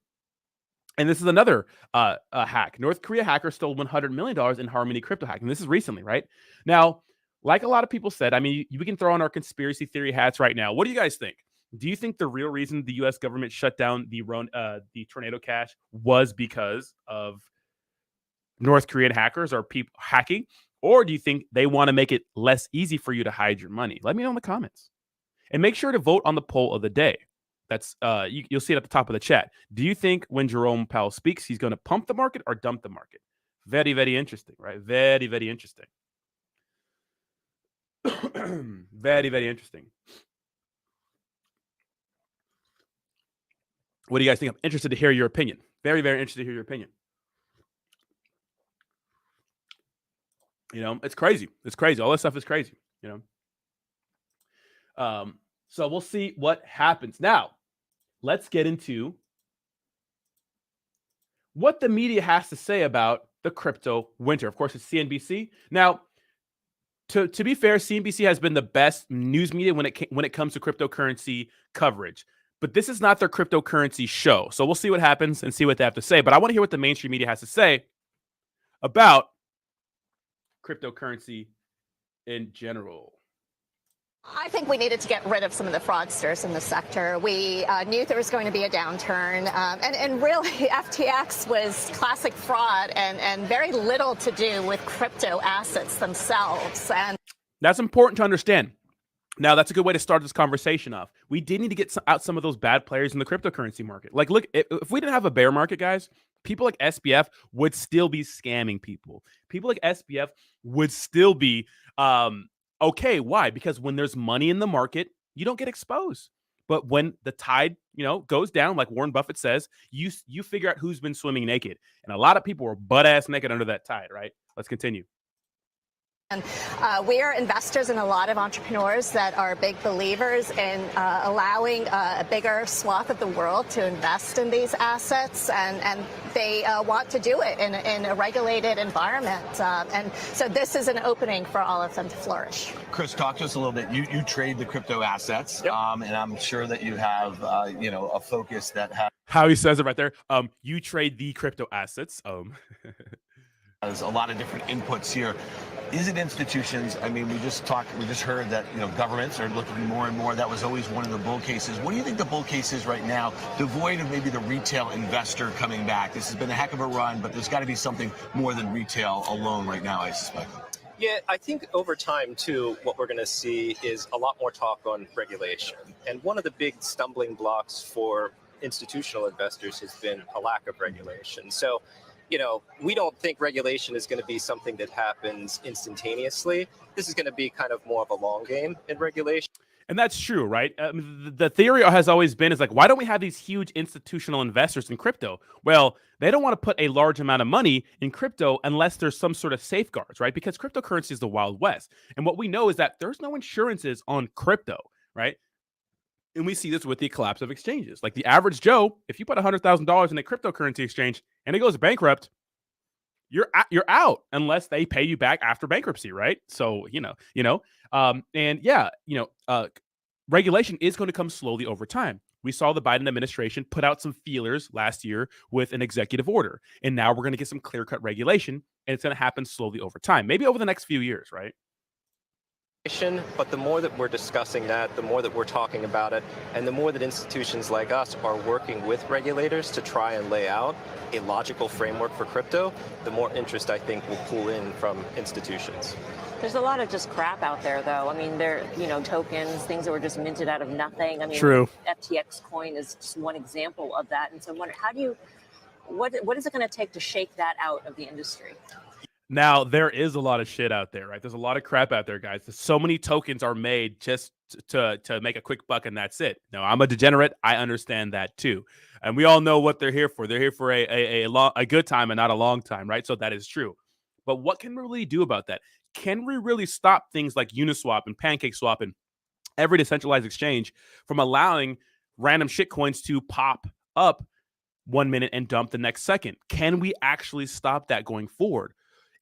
And this is another hack. North Korea hacker stole $100 million in Harmony crypto hacking. This is recently, right? Now, like a lot of people said, I mean, we can throw on our conspiracy theory hats right now. What do you guys think? Do you think the real reason the U.S. government shut down the Tornado Cash was because of North Korean hackers or people hacking? Or do you think they want to make it less easy for you to hide your money? Let me know in the comments. And make sure to vote on the poll of the day. That's you'll see it at the top of the chat. Do you think when Jerome Powell speaks, he's going to pump the market or dump the market? Very, very interesting, right? Very, very interesting. Very, very interesting. What do you guys think? I'm interested to hear your opinion. Very, very interested to hear your opinion. You know, it's crazy. It's crazy. All this stuff is crazy, you know. So we'll see what happens. Now, let's get into what the media has to say about the crypto winter. Of course, it's CNBC. Now, to be fair, CNBC has been the best news media when it comes to cryptocurrency coverage. But this is not their cryptocurrency show. So we'll see what happens and see what they have to say. But I want to hear what the mainstream media has to say about cryptocurrency in general. I think we needed to get rid of some of the fraudsters in the sector. We knew there was going to be a downturn, and really FTX was classic fraud and very little to do with crypto assets themselves. And that's important to understand. Now, that's a good way to start this conversation off. We did need to get out some of those bad players in the cryptocurrency market. Like, look, if we didn't have a bear market, guys, people like SBF would still be scamming people. People like SBF would still be okay. Why? Because when there's money in the market, you don't get exposed. But when the tide, you know, goes down, like Warren Buffett says, you figure out who's been swimming naked. And a lot of people were butt-ass naked under that tide, right? Let's continue. And we are investors in a lot of entrepreneurs that are big believers in allowing a bigger swath of the world to invest in these assets, and they want to do it in a regulated environment. And so this is an opening for all of them to flourish. Chris, talk to us a little bit. You trade the crypto assets, yep. And I'm sure that you have a focus that has. How he says it right there. You trade the crypto assets. There's a lot of different inputs here. Is it institutions? I mean, we just heard that, you know, governments are looking more and more. That was always one of the bull cases. What do you think the bull case is right now, devoid of maybe the retail investor coming back? This has been a heck of a run, but there's got to be something more than retail alone right now, I suspect. Yeah, I think over time, too, what we're going to see is a lot more talk on regulation. And one of the big stumbling blocks for institutional investors has been a lack of regulation. So, you know, we don't think regulation is going to be something that happens instantaneously. This is going to be kind of more of a long game in regulation. And that's true, right? The theory has always been is like, why don't we have these huge institutional investors in crypto? Well, they don't want to put a large amount of money in crypto unless there's some sort of safeguards, right? Because cryptocurrency is the Wild West. And what we know is that there's no insurances on crypto, right? And we see this with the collapse of exchanges. Like the average Joe, if you put $100,000 in a cryptocurrency exchange and it goes bankrupt, you're out unless they pay you back after bankruptcy, right? So, regulation is going to come slowly over time. We saw the Biden administration put out some feelers last year with an executive order, and now we're going to get some clear-cut regulation, and it's going to happen slowly over time, maybe over the next few years, right? But the more that we're discussing that, the more that we're talking about it, and the more that institutions like us are working with regulators to try and lay out a logical framework for crypto, the more interest I think will pull in from institutions. There's a lot of just crap out there, though. I mean, tokens, things that were just minted out of nothing. I mean, True. FTX coin is just one example of that. And so, what is it going to take to shake that out of the industry? Now, there is a lot of shit out there, right? There's a lot of crap out there, guys. So many tokens are made just to make a quick buck, and that's it. Now, I'm a degenerate. I understand that too. And we all know what they're here for. They're here for a good time and not a long time, right? So that is true. But what can we really do about that? Can we really stop things like Uniswap and PancakeSwap and every decentralized exchange from allowing random shitcoins to pop up 1 minute and dump the next second? Can we actually stop that going forward?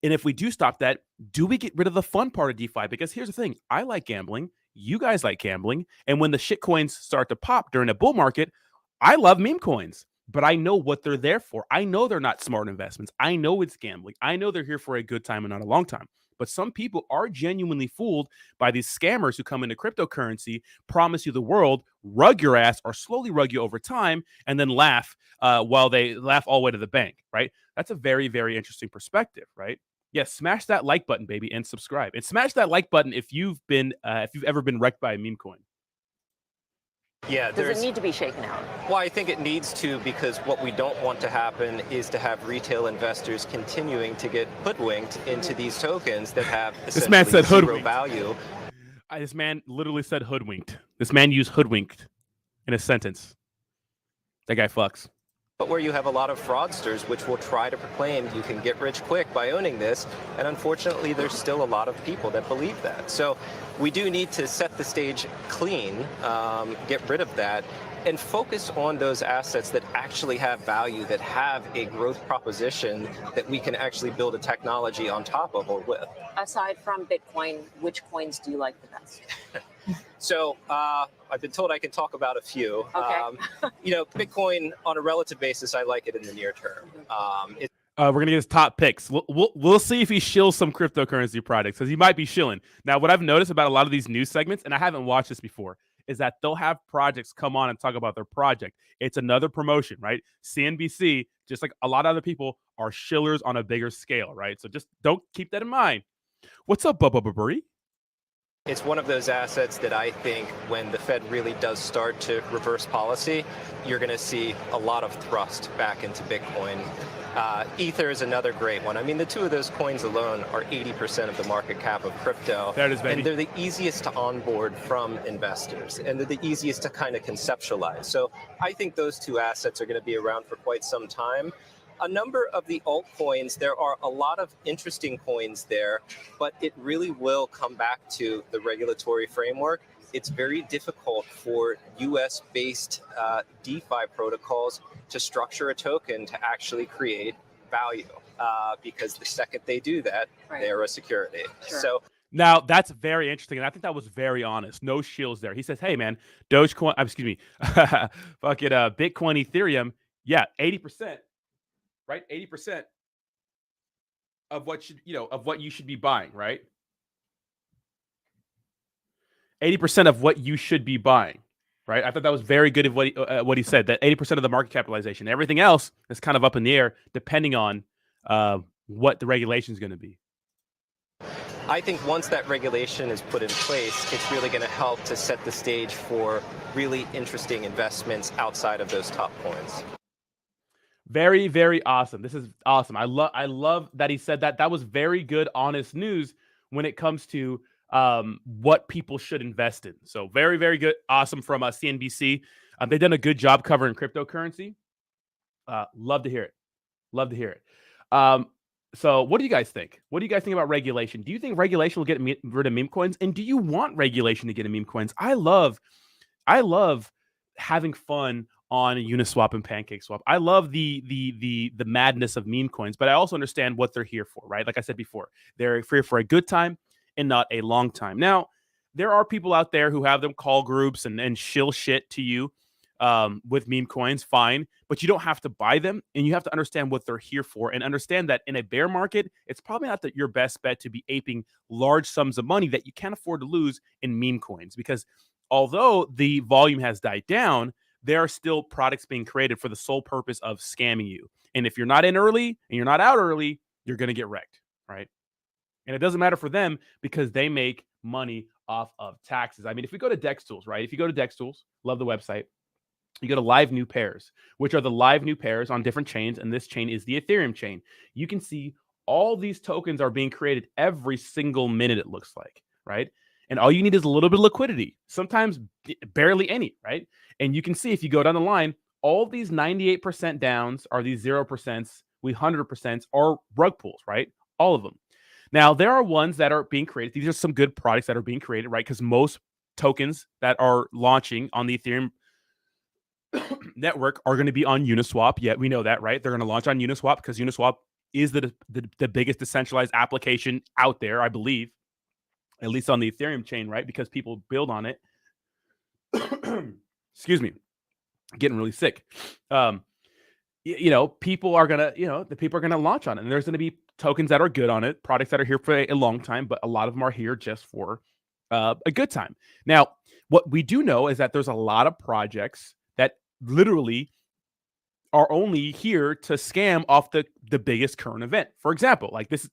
And if we do stop that, do we get rid of the fun part of DeFi? Because here's the thing. I like gambling. You guys like gambling. And when the shitcoins start to pop during a bull market, I love meme coins. But I know what they're there for. I know they're not smart investments. I know it's gambling. I know they're here for a good time and not a long time. But some people are genuinely fooled by these scammers who come into cryptocurrency, promise you the world, rug your ass, or slowly rug you over time, and then laugh while they laugh all the way to the bank, right? That's a very, very interesting perspective, right? Yes, smash that like button, baby, and subscribe. And smash that like button if you've ever been wrecked by a meme coin. Yeah, does it need to be shaken out? Well, I think it needs to, because what we don't want to happen is to have retail investors continuing to get hoodwinked into these tokens that have this man said zero hoodwinked. value. This man literally said hoodwinked. This man used hoodwinked in a sentence. That guy fucks. But where you have a lot of fraudsters which will try to proclaim you can get rich quick by owning this, and unfortunately there's still a lot of people that believe that. So we do need to set the stage clean, get rid of that, and focus on those assets that actually have value, that have a growth proposition that we can actually build a technology on top of or with. Aside from Bitcoin, which coins do you like the best? So I've been told I can talk about a few. Okay. Bitcoin on a relative basis, I like it in the near term. We're gonna get his top picks. We'll see if he shills some cryptocurrency products, because he might be shilling. Now, what I've noticed about a lot of these news segments, and I haven't watched this before, is that they'll have projects come on and talk about their project. It's another promotion, right? CNBC, just like a lot of other people, are shillers on a bigger scale, right? So just don't keep that in mind. What's up, Bubba Burry? It's one of those assets that I think when the Fed really does start to reverse policy, you're going to see a lot of thrust back into Bitcoin. Ether is another great one. I mean, the two of those coins alone are 80% of the market cap of crypto. There it is, baby. And they're the easiest to onboard from investors, and they're the easiest to kind of conceptualize. So I think those two assets are going to be around for quite some time. A number of the altcoins, there are a lot of interesting coins there, but it really will come back to the regulatory framework. It's very difficult for US-based DeFi protocols to structure a token to actually create value, because the second they do that, Right. they are a security. Sure. So Now, that's very interesting, and I think that was very honest. No shields there. He says, hey, man, Dogecoin, Bitcoin, Ethereum, yeah, 80%. Right, 80% of what you should be buying, right? 80% of what you should be buying, right? I thought that was very good of what he said. That 80% of the market capitalization, everything else is kind of up in the air, depending on what the regulation is going to be. I think once that regulation is put in place, it's really going to help to set the stage for really interesting investments outside of those top coins. Very, very awesome. This is awesome. I love that he said that. That was very good, honest news when it comes to what people should invest in. So very, very good. Awesome from CNBC. They've done a good job covering cryptocurrency. Love to hear it. Love to hear it. So what do you guys think? What do you guys think about regulation? Do you think regulation will get rid of meme coins? And do you want regulation to get rid of meme coins? I love having fun on Uniswap and PancakeSwap. I love the madness of meme coins, but I also understand what they're here for, right? Like I said before, they're here for a good time and not a long time. Now, there are people out there who have them call groups and shill shit to you with meme coins, fine, but you don't have to buy them, and you have to understand what they're here for, and understand that in a bear market, it's probably not your best bet to be aping large sums of money that you can't afford to lose in meme coins, because although the volume has died down, there are still products being created for the sole purpose of scamming you. And if you're not in early and you're not out early, you're going to get wrecked, right? And it doesn't matter for them because they make money off of taxes. I mean, if we go to Dex Tools, right? If you go to Dex Tools, love the website. You go to live new pairs, which are the live new pairs on different chains. And this chain is the Ethereum chain. You can see all these tokens are being created every single minute, it looks like, right? And all you need is a little bit of liquidity, sometimes barely any, right? And you can see if you go down the line, all these 98% downs are these 0%, we 100% are rug pulls, right? All of them. Now, there are ones that are being created. These are some good products that are being created, right? Because most tokens that are launching on the Ethereum network are going to be on Uniswap. Yet we know that, right? They're going to launch on Uniswap because Uniswap is the biggest decentralized application out there, I believe, at least on the Ethereum chain, right? Because people build on it. Excuse me, getting really sick. People are gonna, the people are gonna launch on it, and there's gonna be tokens that are good on it, products that are here for a long time, but a lot of them are here just for a good time. Now, what we do know is that there's a lot of projects that literally are only here to scam off the biggest current event. For example, like this,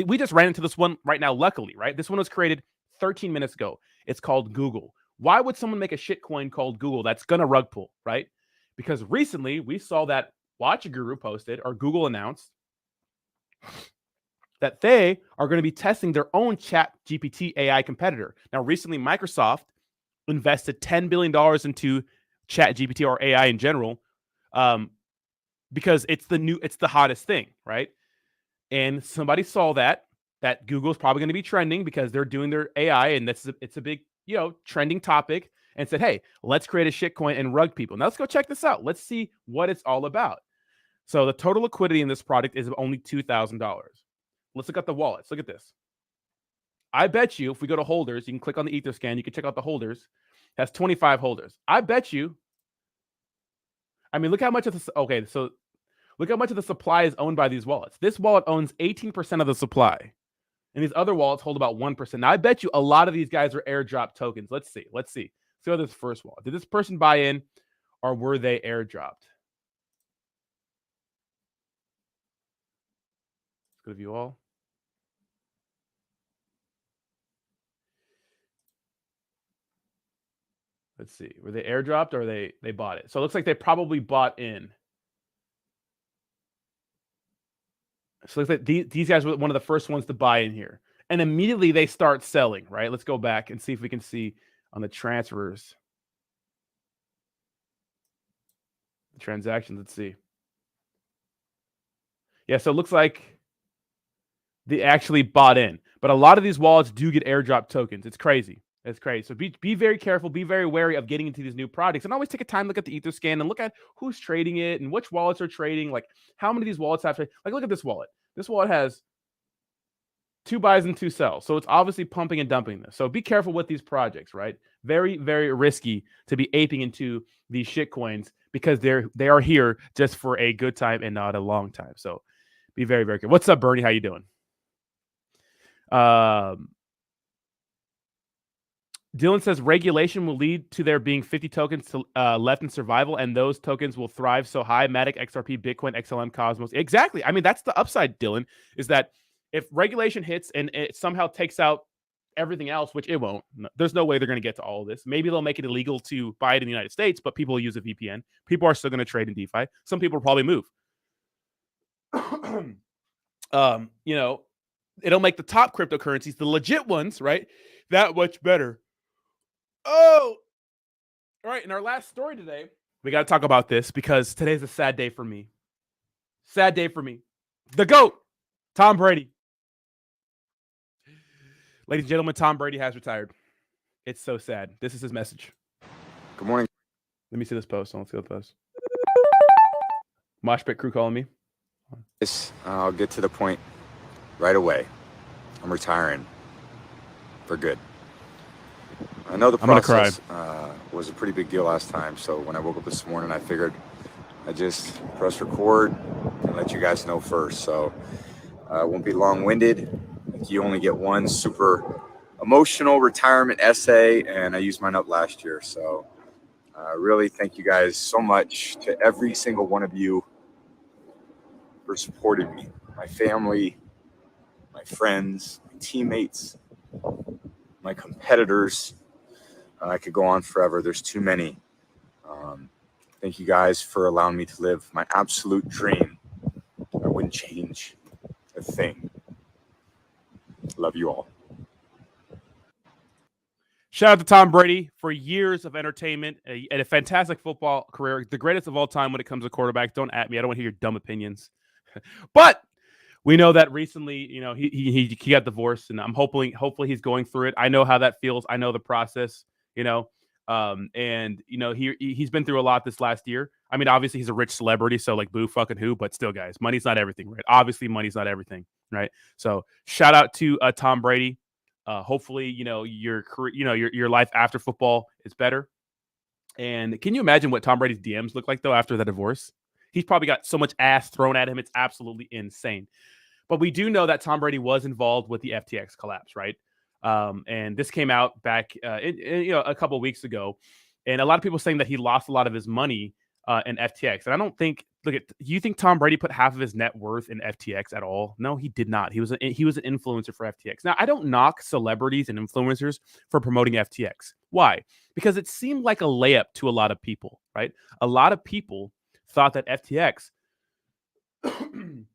we just ran into this one right now, luckily, right? This one was created 13 minutes ago. It's called Google. Why would someone make a shitcoin called Google that's going to rug pull, right? Because recently we saw that Watch Guru posted, or Google announced, that they are going to be testing their own Chat GPT AI competitor. Now, recently Microsoft invested $10 billion into Chat GPT, or AI in general, because it's the hottest thing, right? And somebody saw that Google's probably going to be trending because they're doing their AI, and it's a big, trending topic, and said, hey, let's create a shitcoin and rug people. Now let's go check this out. Let's see what it's all about. So the total liquidity in this product is only $2,000. Let's look at the wallets. Look at this. I bet you if we go to holders, you can click on the Etherscan. You can check out the holders. It has 25 holders. I bet you. I mean, look how much of this. Okay, so look how much of the supply is owned by these wallets. This wallet owns 18% of the supply, and these other wallets hold about 1%. Now, I bet you a lot of these guys are airdrop tokens. Let's see. See what this first wallet. Did this person buy in, or were they airdropped? Let's go to view all. Let's see. Were they airdropped, or they bought it? So it looks like they probably bought in. So it looks like these guys were one of the first ones to buy in here. And immediately they start selling, right? Let's go back and see if we can see on the transfers. The transactions, let's see. Yeah, so it looks like they actually bought in. But a lot of these wallets do get airdrop tokens. It's crazy. It's crazy. So be very careful. Be very wary of getting into these new products. And always take a time, look at the Etherscan, and look at who's trading it and which wallets are trading. Like, how many of these wallets have to, like, look at this wallet. This wallet has 2 buys and 2 sells. So it's obviously pumping and dumping this. So be careful with these projects, right? Very, very risky to be aping into these shit coins because they are here just for a good time and not a long time. So be very, very careful. What's up, Bernie? How you doing? Dylan says regulation will lead to there being 50 tokens left in survival, and those tokens will thrive so high. Matic, XRP, Bitcoin, XLM, Cosmos. Exactly. I mean, that's the upside, Dylan, is that if regulation hits and it somehow takes out everything else, which it won't, there's no way they're going to get to all of this. Maybe they'll make it illegal to buy it in the United States, but people will use a VPN. People are still going to trade in DeFi. Some people will probably move. It'll make the top cryptocurrencies, the legit ones, right, that much better. Oh, all right. In our last story today, we got to talk about this because today's a sad day for me. Sad day for me. The GOAT, Tom Brady. Ladies and gentlemen, Tom Brady has retired. It's so sad. This is his message. Good morning. Let me see this post. Let's see the post. Moshpit crew calling me. I'll get to the point right away. I'm retiring for good. I know the I'm gonna cry. process was a pretty big deal last time. So when I woke up this morning, I figured I just press record and let you guys know first. So I won't be long-winded. You only get one super emotional retirement essay, and I used mine up last year. So really thank you guys so much, to every single one of you, for supporting me, my family, my friends, my teammates, my competitors. I could go on forever. There's too many. Thank you guys for allowing me to live my absolute dream. I wouldn't change a thing. Love you all. Shout out to Tom Brady for years of entertainment and a fantastic football career. The greatest of all time when it comes to quarterbacks. Don't at me. I don't want to hear your dumb opinions. But we know that recently, you know, he got divorced, and I'm hopefully he's going through it. I know how that feels. I know the process, you know. And you know, he's been through a lot this last year. I mean, obviously he's a rich celebrity, so like boo fucking who, but still, guys, money's not everything, right? Obviously, money's not everything, right? So shout out to Tom Brady. Hopefully, you know, your career, you know, your life after football is better. And can you imagine what Tom Brady's DMs look like though after the divorce? He's probably got so much ass thrown at him. It's absolutely insane. But we do know that Tom Brady was involved with the FTX collapse, right? And this came out back, you know, a couple of weeks ago, and a lot of people saying that he lost a lot of his money in FTX. And I don't think. Look at. You think Tom Brady put half of his net worth in FTX at all? No, he did not. He was an influencer for FTX. Now, I don't knock celebrities and influencers for promoting FTX. Why? Because it seemed like a layup to a lot of people, right? A lot of people thought that FTX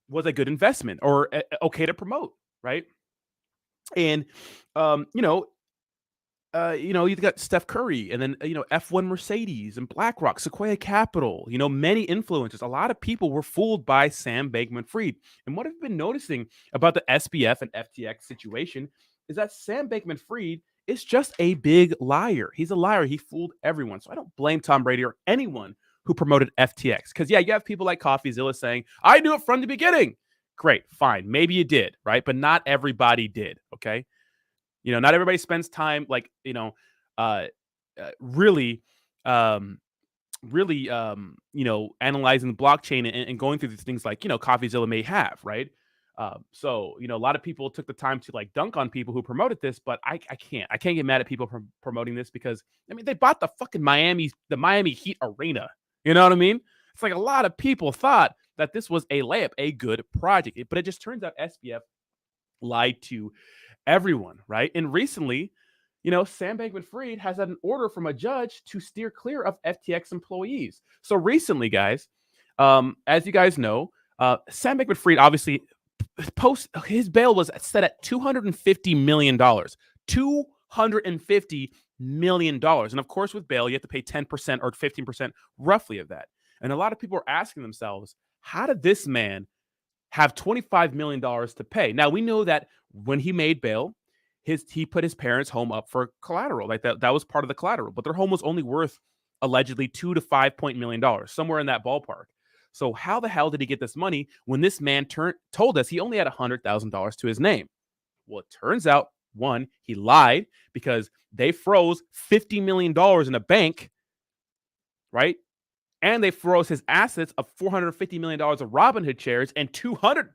was a good investment or okay to promote, right? And you've got Steph Curry, and then F1 Mercedes and BlackRock, Sequoia Capital. You know, many influencers. A lot of people were fooled by Sam Bankman-Fried. And what I've been noticing about the SBF and FTX situation is that Sam Bankman-Fried is just a big liar. He's a liar. He fooled everyone. So I don't blame Tom Brady or anyone who promoted FTX. Because, yeah, you have people like CoffeeZilla saying, I knew it from the beginning. Great, fine. Maybe you did, right? But not everybody did, okay? You know, not everybody spends time like, really, analyzing the blockchain and going through these things like, CoffeeZilla may have, right? So, a lot of people took the time to like dunk on people who promoted this, but I can't get mad at people for promoting this because, I mean, they bought the fucking Miami Heat arena. You know what I mean? It's like a lot of people thought that this was a layup, a good project, but it just turns out SBF lied to everyone, right? And recently, Sam Bankman-Fried has had an order from a judge to steer clear of FTX employees. So recently, guys, as you guys know, Sam Bankman-Fried obviously his bail was set at $250 million. $250 million. And of course, with bail, you have to pay 10% or 15% roughly of that. And a lot of people are asking themselves, how did this man have $25 million to pay? Now, we know that when he made bail, he put his parents' home up for collateral. Like that was part of the collateral, but their home was only worth allegedly $2 to $5 million, somewhere in that ballpark. So how the hell did he get this money when this man told us he only had $100,000 to his name? Well, it turns out, one, he lied because they froze $50 million in a bank, right? And they froze his assets of $450 million of Robinhood shares and $450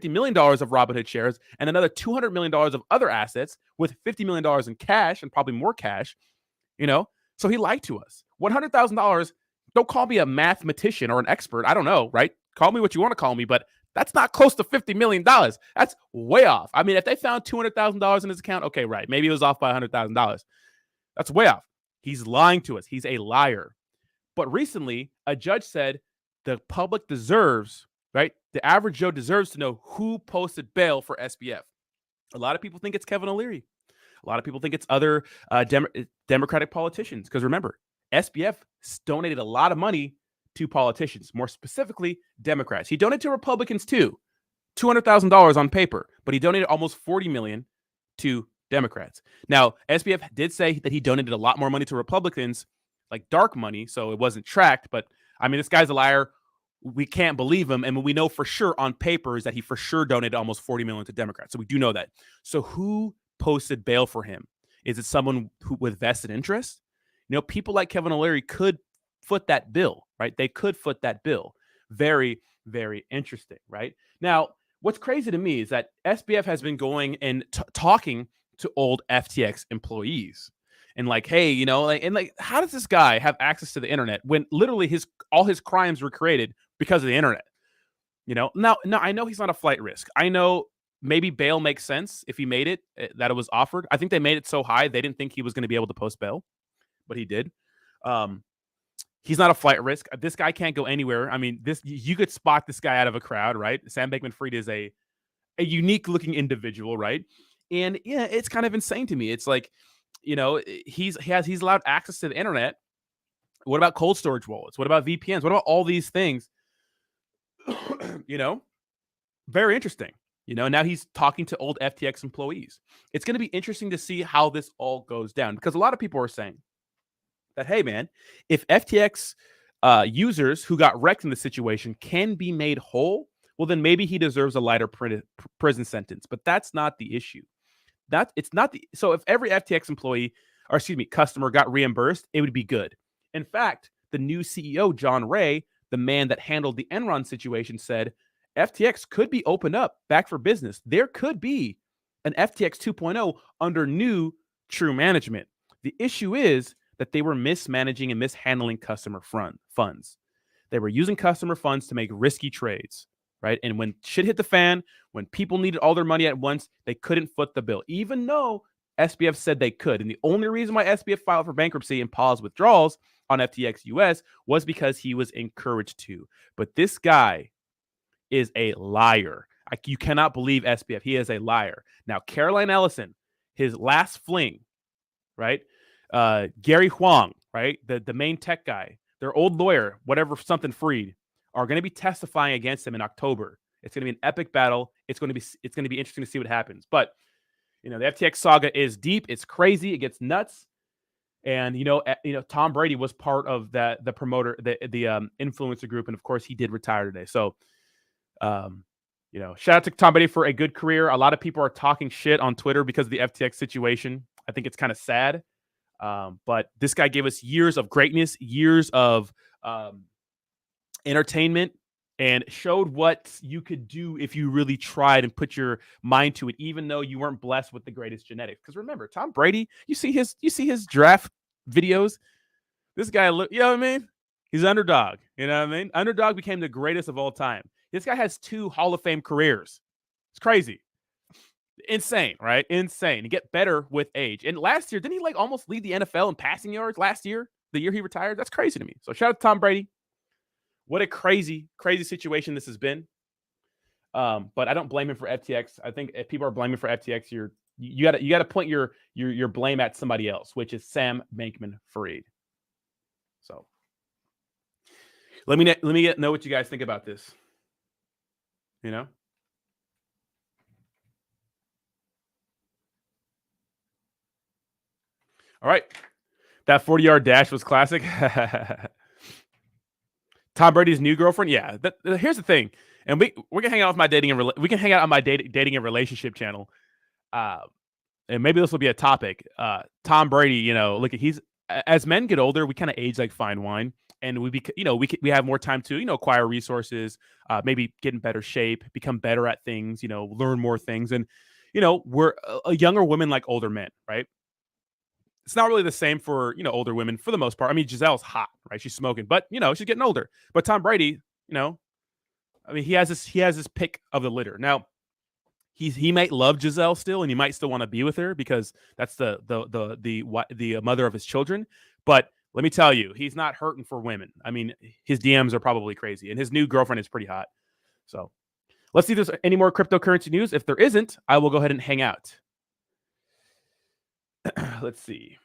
million of Robinhood shares and another $200 million of other assets with $50 million in cash and probably more cash, So he lied to us. $100,000, don't call me a mathematician or an expert. I don't know, right? Call me what you want to call me, but that's not close to $50 million. That's way off. I mean, if they found $200,000 in his account, okay, right. Maybe it was off by $100,000. That's way off. He's lying to us. He's a liar. But recently, a judge said the public deserves, right? The average Joe deserves to know who posted bail for SBF. A lot of people think it's Kevin O'Leary. A lot of people think it's other Democratic politicians. Because remember, SBF donated a lot of money to politicians, more specifically Democrats. He donated to Republicans too, $200,000 on paper, but he donated almost $40 million to Democrats. Now, SBF did say that he donated a lot more money to Republicans, like dark money, so it wasn't tracked. But I mean, this guy's a liar. We can't believe him, and we know for sure on paper is that he for sure donated almost $40 million to Democrats. So we do know that. So who posted bail for him? Is it someone who with vested interest? You know, people like Kevin O'Leary could foot that bill, right? They could foot that bill. Very, very interesting, right? Now, what's crazy to me is that SBF has been going and talking to old FTX employees and like, hey, you know, like, how does this guy have access to the internet when literally all his crimes were created because of the internet? You know, now I know he's not a flight risk. I know maybe bail makes sense if he made it, that it was offered. I think they made it so high they didn't think he was going to be able to post bail, but he did. He's not a flight risk. This guy can't go anywhere. I mean, you could spot this guy out of a crowd, right? Sam Bankman-Fried is a unique looking individual, right? And yeah, it's kind of insane to me. It's like, you know, he's allowed access to the internet. What about cold storage wallets? What about VPNs? What about all these things? You know, very interesting. You know, now he's talking to old FTX employees. It's going to be interesting to see how this all goes down because a lot of people are saying that, hey, man, if FTX users who got wrecked in the situation can be made whole, well, then maybe he deserves a lighter prison sentence. But that's not the issue. So if every FTX employee, or excuse me, customer got reimbursed, it would be good. In fact, the new CEO, John Ray, the man that handled the Enron situation, said FTX could be opened up back for business. There could be an FTX 2.0 under new true management. The issue is that they were mismanaging and mishandling customer funds. They were using customer funds to make risky trades, right? And when shit hit the fan, when people needed all their money at once, they couldn't foot the bill, even though SBF said they could. And the only reason why SBF filed for bankruptcy and paused withdrawals on FTX US was because he was encouraged to. But this guy is a liar. You cannot believe SBF. He is a liar. Now, Caroline Ellison, his last fling, right? Gary Huang, right? The main tech guy, their old lawyer, whatever, something Freed, are going to be testifying against him in October. It's going to be an epic battle. It's going to be interesting to see what happens. But you know, the FTX saga is deep. It's crazy. It gets nuts. And you know, Tom Brady was part of the promoter, the influencer group, and of course, he did retire today. So, you know, shout out to Tom Brady for a good career. A lot of people are talking shit on Twitter because of the FTX situation. I think it's kind of sad. But this guy gave us years of greatness, years of entertainment, and showed what you could do if you really tried and put your mind to it, even though you weren't blessed with the greatest genetics. Because remember, Tom Brady, you see his draft videos. This guy, you know what I mean? He's underdog. You know what I mean? Underdog became the greatest of all time. This guy has 2 Hall of Fame careers. It's crazy. Insane, right? Insane. You get better with age. And last year, didn't he like almost lead the NFL in passing yards last year? The year he retired? That's crazy to me. So shout out to Tom Brady. What a crazy, crazy situation this has been. But I don't blame him for FTX. I think if people are blaming for FTX, you gotta point your blame at somebody else, which is Sam Bankman-Fried. So let me know what you guys think about this. You know. All right. That 40-yard dash was classic. Tom Brady's new girlfriend. Yeah. Here's the thing. And we can hang out with my we can hang out on my dating and relationship channel. And maybe this will be a topic. Tom Brady, you know, look, as men get older, we kind of age like fine wine. And we have more time to, you know, acquire resources, maybe get in better shape, become better at things, you know, learn more things. And, you know, we're younger women like older men, right? It's not really the same for, you know, older women for the most part. I mean, Gisele's hot, right? She's smoking, but, you know, she's getting older. But Tom Brady, you know, I mean, he has this pick of the litter. Now, he might love Gisele still, and he might still want to be with her because that's the mother of his children. But let me tell you, he's not hurting for women. I mean, his DMs are probably crazy, and his new girlfriend is pretty hot. So let's see if there's any more cryptocurrency news. If there isn't, I will go ahead and hang out. Let's see.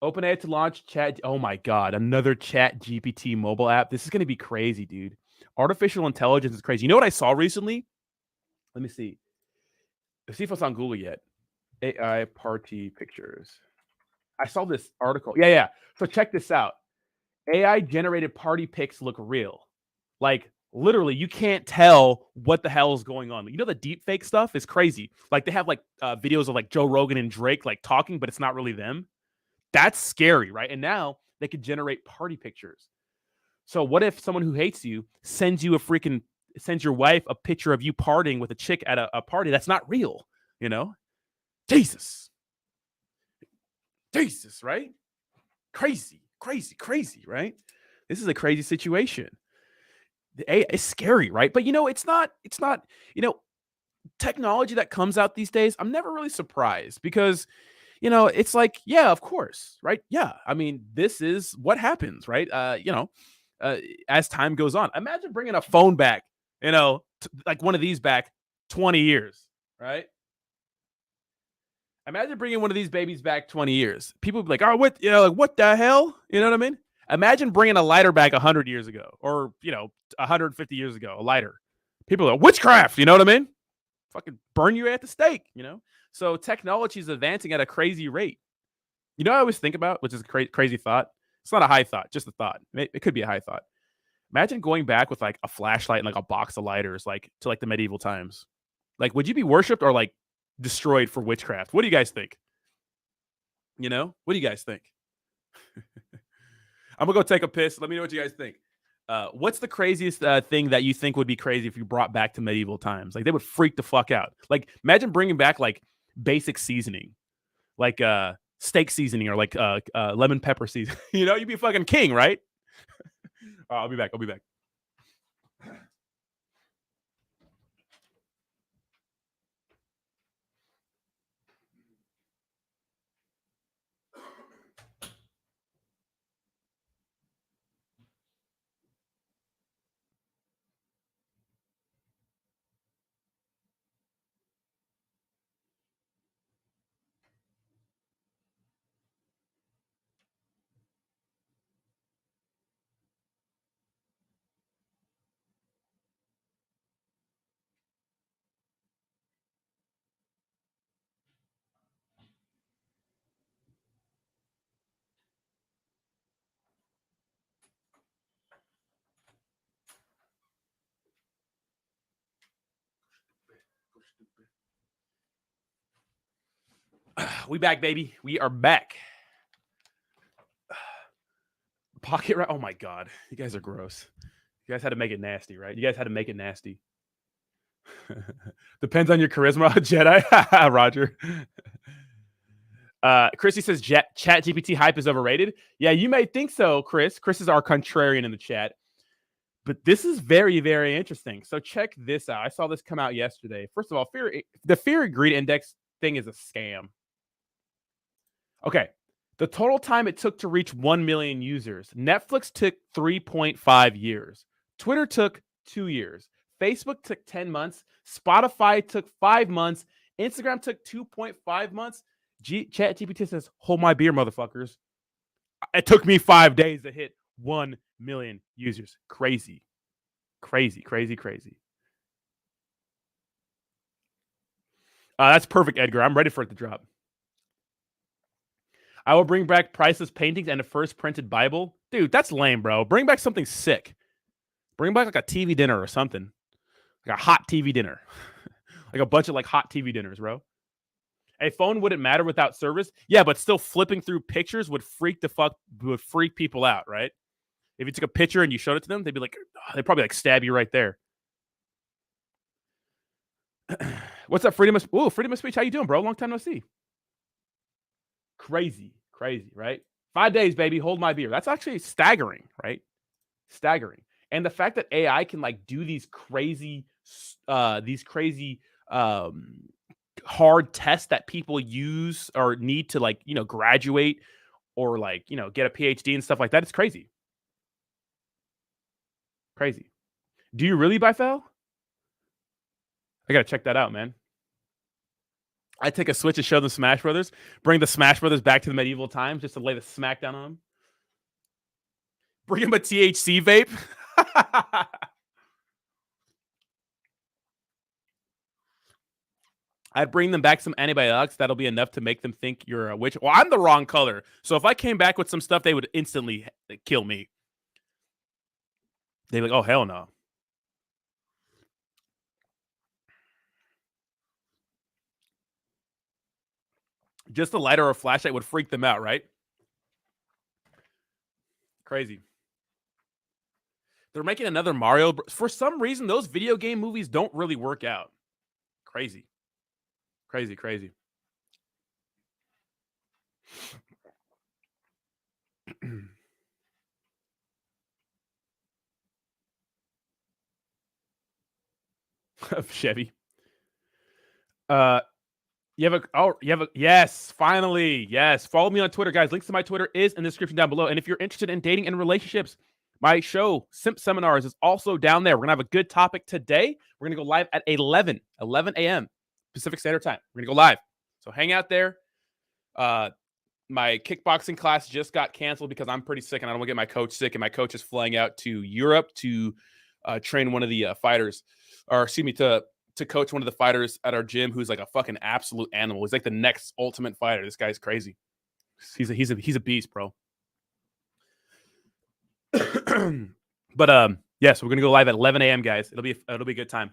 OpenAI to launch Chat. Oh my God, another Chat GPT mobile app. This is going to be crazy, dude. Artificial intelligence is crazy. You know what I saw recently? Let me see. Let's see if it's on Google yet. AI party pictures. I saw this article. Yeah. So check this out. AI generated party pics look real. Like Literally, you can't tell what the hell is going on. You know, the deep fake stuff is crazy. Like they have like videos of like Joe Rogan and Drake like talking, but it's not really them. That's scary, right? And now they could generate party pictures. So what if someone who hates you sends your wife a picture of you partying with a chick at a party that's not real, you know? Jesus, right? Crazy, right? This is a crazy situation. It's scary, right? But it's not, technology that comes out these days, I'm never really surprised because, it's like, yeah, of course, right? Yeah. I mean, this is what happens, right? As time goes on. Imagine bringing a phone back, like one of these back 20 years, right? Imagine bringing one of these babies back 20 years. People would be like, oh, what, like, what the hell? You know what I mean? Imagine bringing a lighter back 100 years ago or, 150 years ago, a lighter. People are like, witchcraft, you know what I mean? Fucking burn you at the stake, So technology is advancing at a crazy rate. I always think about, which is a crazy thought. It's not a high thought, just a thought. It could be a high thought. Imagine going back with like a flashlight and like a box of lighters, like to like the medieval times. Like, would you be worshipped or like destroyed for witchcraft? What do you guys think? What do you guys think? I'm gonna go take a piss. Let me know what you guys think. What's the craziest thing that you think would be crazy if you brought back to medieval times? Like they would freak the fuck out. Like imagine bringing back like basic seasoning, like steak seasoning or like lemon pepper seasoning. You'd be a fucking king, right? I'll be back. We back, baby. We are back. Pocket right. Oh my god, you guys are gross. You guys had to make it nasty, right? You guys had to make it nasty. Depends on your charisma, Jedi. Roger. Chrissy says Chat GPT hype is overrated. Yeah, you may think so, Chris. Chris is our contrarian in the chat. But this is very, very interesting. So check this out. I saw this come out yesterday. First of all, the fear and greed index thing is a scam. Okay. The total time it took to reach 1 million users. Netflix took 3.5 years. Twitter took 2 years. Facebook took 10 months. Spotify took 5 months. Instagram took 2.5 months. Chat GPT says, hold my beer, motherfuckers. It took me 5 days to hit 1 million users. Crazy. That's perfect, Edgar. I'm ready for it to drop. I will bring back priceless paintings and the first printed Bible. Dude, that's lame, bro. Bring back something sick. Bring back like a TV dinner or something. Like a hot TV dinner. Like a bunch of like hot TV dinners, bro. A phone wouldn't matter without service. Yeah, but still flipping through pictures would freak people out, right? If you took a picture and you showed it to them, they'd be like, they'd probably like stab you right there. What's up, freedom of speech? How you doing, bro? Long time no see. Crazy, right? 5 days, baby. Hold my beer. That's actually staggering, right? Staggering. And the fact that AI can like do these crazy hard tests that people use or need to like, graduate or like, get a PhD and stuff like that. It's crazy. Crazy. Do you really buy Fel? I got to check that out, man. I take a Switch and show them Smash Brothers. Bring the Smash Brothers back to the medieval times just to lay the smack down on them. Bring him a THC vape. I'd bring them back some antibiotics. That'll be enough to make them think you're a witch. Well, I'm the wrong color. So if I came back with some stuff, they would instantly kill me. They'd be like, oh, hell no. Just a light or a flashlight would freak them out, right? Crazy. They're making another Mario. For some reason, those video game movies don't really work out. Crazy. Crazy, crazy. Chevy. Yes, finally. Yes. Follow me on Twitter, guys. Links to my Twitter is in the description down below. And if you're interested in dating and relationships, my show, Simp Seminars, is also down there. We're going to have a good topic today. We're going to go live at 11 a.m. Pacific Standard Time. We're going to go live. So hang out there. My kickboxing class just got canceled because I'm pretty sick and I don't want to get my coach sick. And my coach is flying out to Europe to train one of the fighters, or excuse me, to coach one of the fighters at our gym who's like a fucking absolute animal. He's like the next ultimate fighter. This guy's crazy. He's a beast, bro. But yes, we're gonna go live at 11 a.m. guys. It'll be a good time.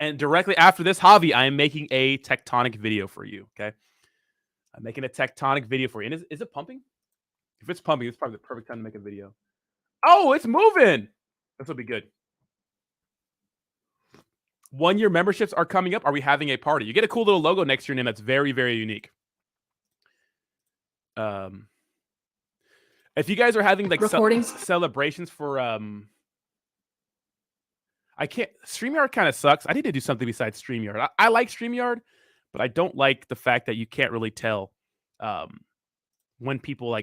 And directly after this, Javi, I am making a tectonic video for you. Okay, I'm making a tectonic video for you. And is it pumping? If it's pumping, it's probably the perfect time to make a video. Oh, it's moving. This will be good. 1-year memberships are coming up. Are we having a party? You get a cool little logo next to your name that's very, very unique. If you guys are having like celebrations for I can't, StreamYard kind of sucks. I need to do something besides StreamYard. I like StreamYard, but I don't like the fact that you can't really tell when people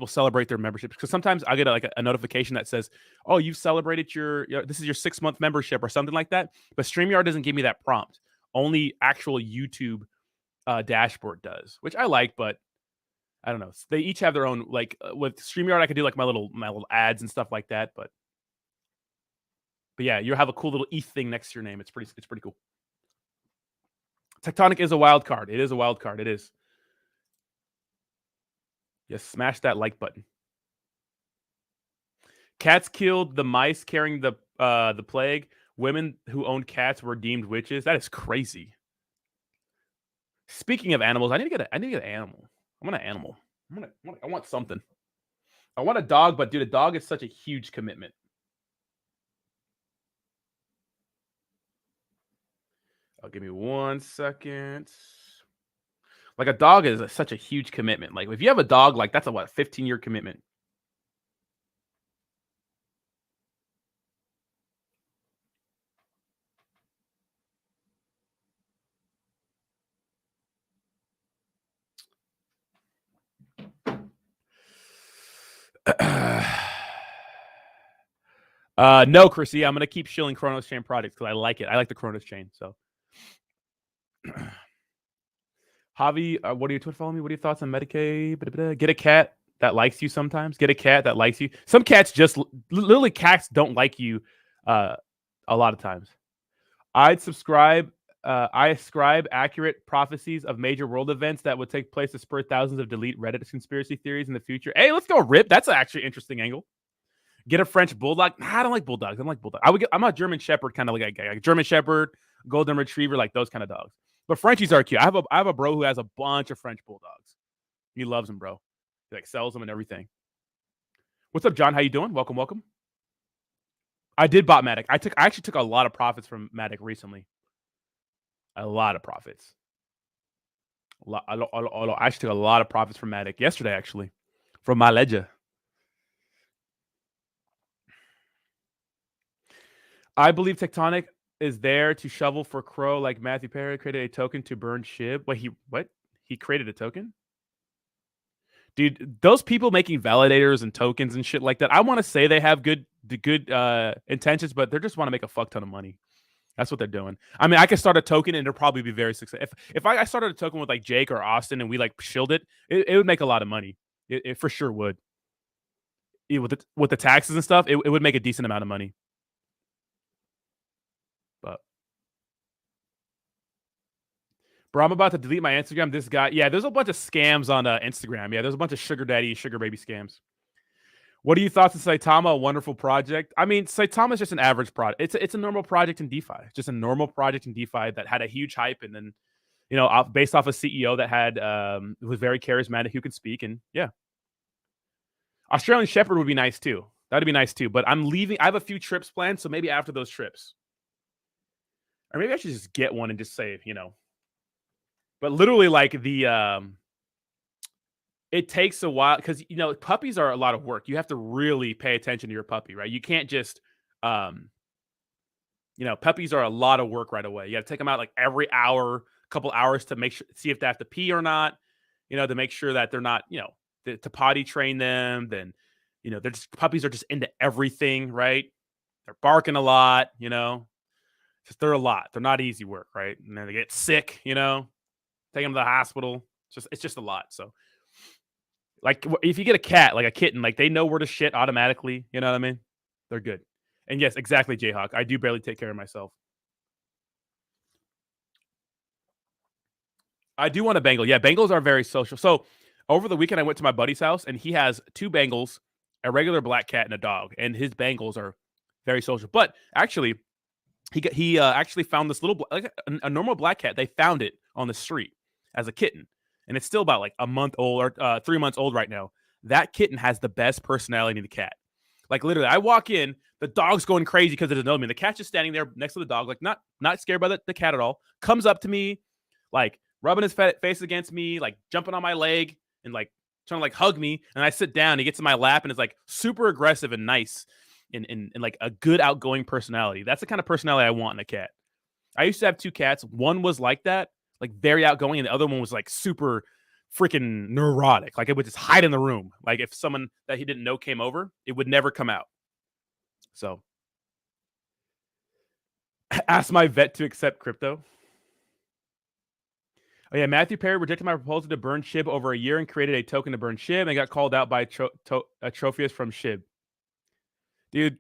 celebrate their memberships, because sometimes I get a notification that says, "Oh, you've celebrated this is your 6-month membership" or something like that. But StreamYard doesn't give me that prompt. Only actual YouTube dashboard does, which I like, but I don't know. They each have their own, like with StreamYard, I could do like my little ads and stuff like that. But yeah, you have a cool little ETH thing next to your name. It's pretty cool. Tectonic is a wild card. It is a wild card. It is. Yes, smash that like button. Cats killed the mice carrying the plague. Women who owned cats were deemed witches. That is crazy. Speaking of animals, I need to get an animal. I want an animal. I want something. I want a dog, but dude, a dog is such a huge commitment. Give me 1 second. Like a dog is such a huge commitment. Like if you have a dog, like that's a 15-year commitment. No, Chrissy, I'm gonna keep shilling Chronos Chain projects because I like it. I like the Chronos Chain. So, Javi, what are your Twitter following me? What are your thoughts on Medicaid? Get a cat that likes you sometimes. Get a cat that likes you. Some cats just literally cats don't like you a lot of times. I ascribe accurate prophecies of major world events that would take place to spur thousands of delete Reddit conspiracy theories in the future. Hey, let's go, Rip. That's actually an interesting angle. Get a French bulldog. Nah, I don't like bulldogs. I don't like bulldogs. I'm a German Shepherd kind of like a German Shepherd, Golden Retriever, like those kind of dogs. But Frenchies are cute. I have a bro who has a bunch of French bulldogs. He loves them, bro. He like sells them and everything. What's up, John? How you doing? Welcome. I did bot Matic. I actually took a lot of profits from Matic recently. A lot of profits. I actually took a lot of profits from Matic yesterday, actually, from my ledger. I believe Tectonic is there to shovel for Crow, like Matthew Perry created a token to burn SHIB. What? He created a token? Dude, those people making validators and tokens and shit like that, I want to say they have good intentions, but they just want to make a fuck ton of money. That's what they're doing. I mean, I could start a token and it'll probably be very successful. If I started a token with like Jake or Austin and we like shilled it, it would make a lot of money. It for sure would. With the taxes and stuff, it would make a decent amount of money. But bro, I'm about to delete my Instagram. This guy, yeah, there's a bunch of scams on Instagram. Yeah, there's a bunch of sugar daddy, sugar baby scams. What are your thoughts on Saitama? A wonderful project. I mean, Saitama is just an average project. It's a normal project in DeFi. It's just a normal project in DeFi that had a huge hype and then you know, based off a CEO that had was very charismatic, who could speak, and yeah, Australian Shepherd would be nice too. That'd be nice too. But I'm leaving. I have a few trips planned, so maybe after those trips, or maybe I should just get one and just say, you know. But literally, like it takes a while because you know puppies are a lot of work. You have to really pay attention to your puppy, right? You can't just you know, puppies are a lot of work right away. You got to take them out like every hour, couple hours to make sure, see if they have to pee or not, you know, to make sure that they're not, you know, to potty train them. Then, you know, puppies are just into everything, right? They're barking a lot, you know, they're a lot. They're not easy work, right? And then they get sick, you know, take them to the hospital. It's just a lot. So, like, if you get a cat, like a kitten, like they know where to shit automatically. You know what I mean? They're good. And yes, exactly, Jayhawk. I do barely take care of myself. I do want a Bengal. Yeah, Bengals are very social. So over the weekend, I went to my buddy's house, and he has 2 Bengals, a regular black cat, and a dog. And his Bengals are very social. But actually, he actually found this little like a normal black cat. They found it on the street as a kitten, and it's still about like a month old or 3 months old right now. That kitten has the best personality in the cat. Like literally, I walk in, the dog's going crazy because it doesn't know me. The cat's just standing there next to the dog, like not scared by the cat at all. Comes up to me, like rubbing his face against me, like jumping on my leg and like trying to like hug me. And I sit down, he gets in my lap and is like super aggressive and nice and like a good outgoing personality. That's the kind of personality I want in a cat. I used to have 2 cats. One was like that, like very outgoing, and the other one was like super freaking neurotic. Like it would just hide in the room. Like if someone that he didn't know came over, it would never come out. So ask my vet to accept crypto. Oh yeah, Matthew Perry rejected my proposal to burn SHIB over a year and created a token to burn SHIB and got called out by Trophius from SHIB. Dude,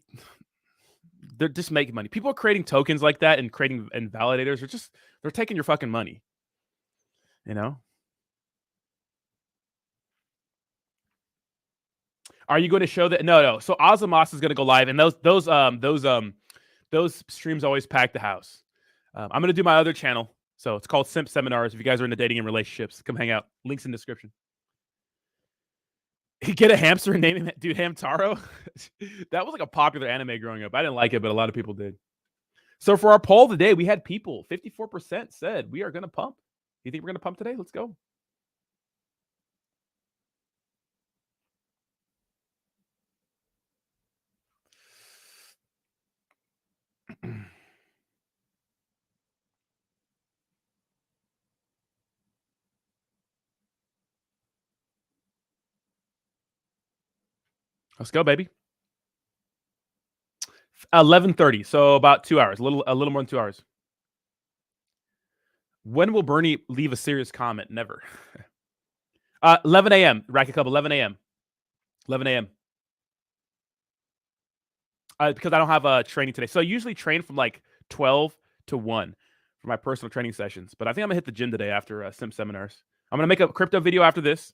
they're just making money. People are creating tokens like that and creating and validators are just they're taking your fucking money. You know? Are you going to show that? No. So Ozomas is going to go live, and those streams always pack the house. I'm going to do my other channel. So it's called Simp Seminars. If you guys are into dating and relationships, come hang out. Links in the description. Get a hamster and name him, dude, Hamtaro. That was like a popular anime growing up. I didn't like it, but a lot of people did. So for our poll today, we had people. 54% said we are going to pump. You think we're going to pump today? Let's go. Let's go, baby. 11:30, so about 2 hours, a little more than 2 hours. When will Bernie leave a serious comment? Never. 11 a.m. Racket Club, 11 a.m. 11 a.m. Because I don't have training today. So I usually train from like 12 to 1 for my personal training sessions. But I think I'm going to hit the gym today after Simp Seminars. I'm going to make a crypto video after this.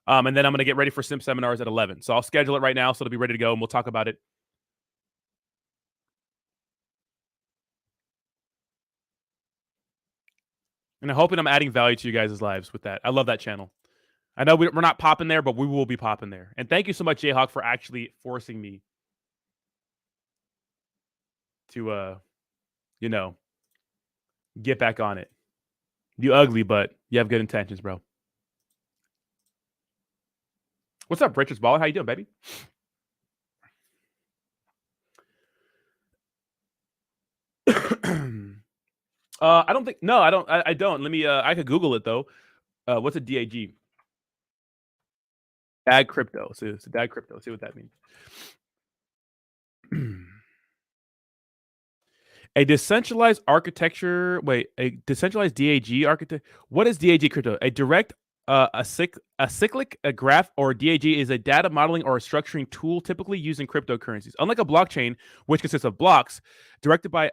And then I'm going to get ready for Simp Seminars at 11. So I'll schedule it right now so it'll be ready to go, and we'll talk about it. And I'm hoping I'm adding value to you guys' lives with that. I love that channel. I know we're not popping there, but we will be popping there. And thank you so much, Jayhawk, for actually forcing me to, you know, get back on it. You ugly, but you have good intentions, bro. What's up, Richards Baller? How you doing, baby? I don't think. No, I don't. I don't. Let me. I could Google it though. What's a DAG? DAG crypto. So it's a DAG crypto. See what that means. A decentralized architecture. Wait, a decentralized DAG architect. What is DAG crypto? A direct, a cyclic, a graph, or DAG is a data modeling or a structuring tool typically used in cryptocurrencies. Unlike a blockchain, which consists of blocks, directed by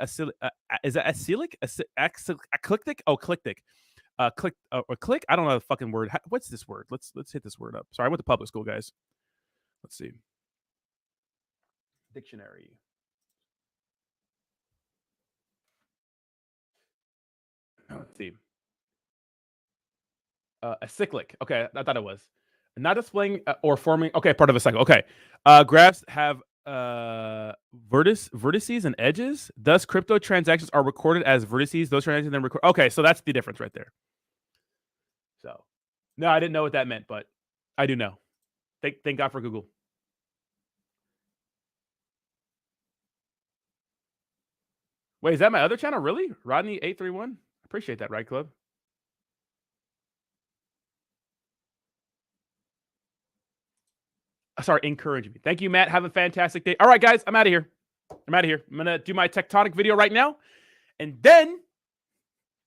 is that acyclic? Eclectic? Oh, eclectic. Click or click. I don't know the fucking word. What's this word? Let's hit this word up. Sorry, I went to public school, guys. Let's see. Dictionary. Let's see. A cyclic. Okay, I thought it was. Not displaying or forming. Okay, part of a cycle. Okay. Graphs have vertices and edges. Thus, crypto transactions are recorded as vertices. Those transactions then record. Okay, so that's the difference right there. So, no, I didn't know what that meant, but I do know. Thank God for Google. Wait, is that my other channel? Really? Rodney831? Appreciate that, Right Club. Sorry, encourage me. Thank you, Matt. Have a fantastic day. All right, guys, I'm out of here. I'm going to do my tectonic video right now. And then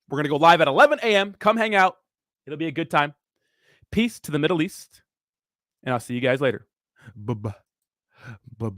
we're going to go live at 11 a.m. Come hang out. It'll be a good time. Peace to the Middle East. And I'll see you guys later. Bye-bye. Bye-bye.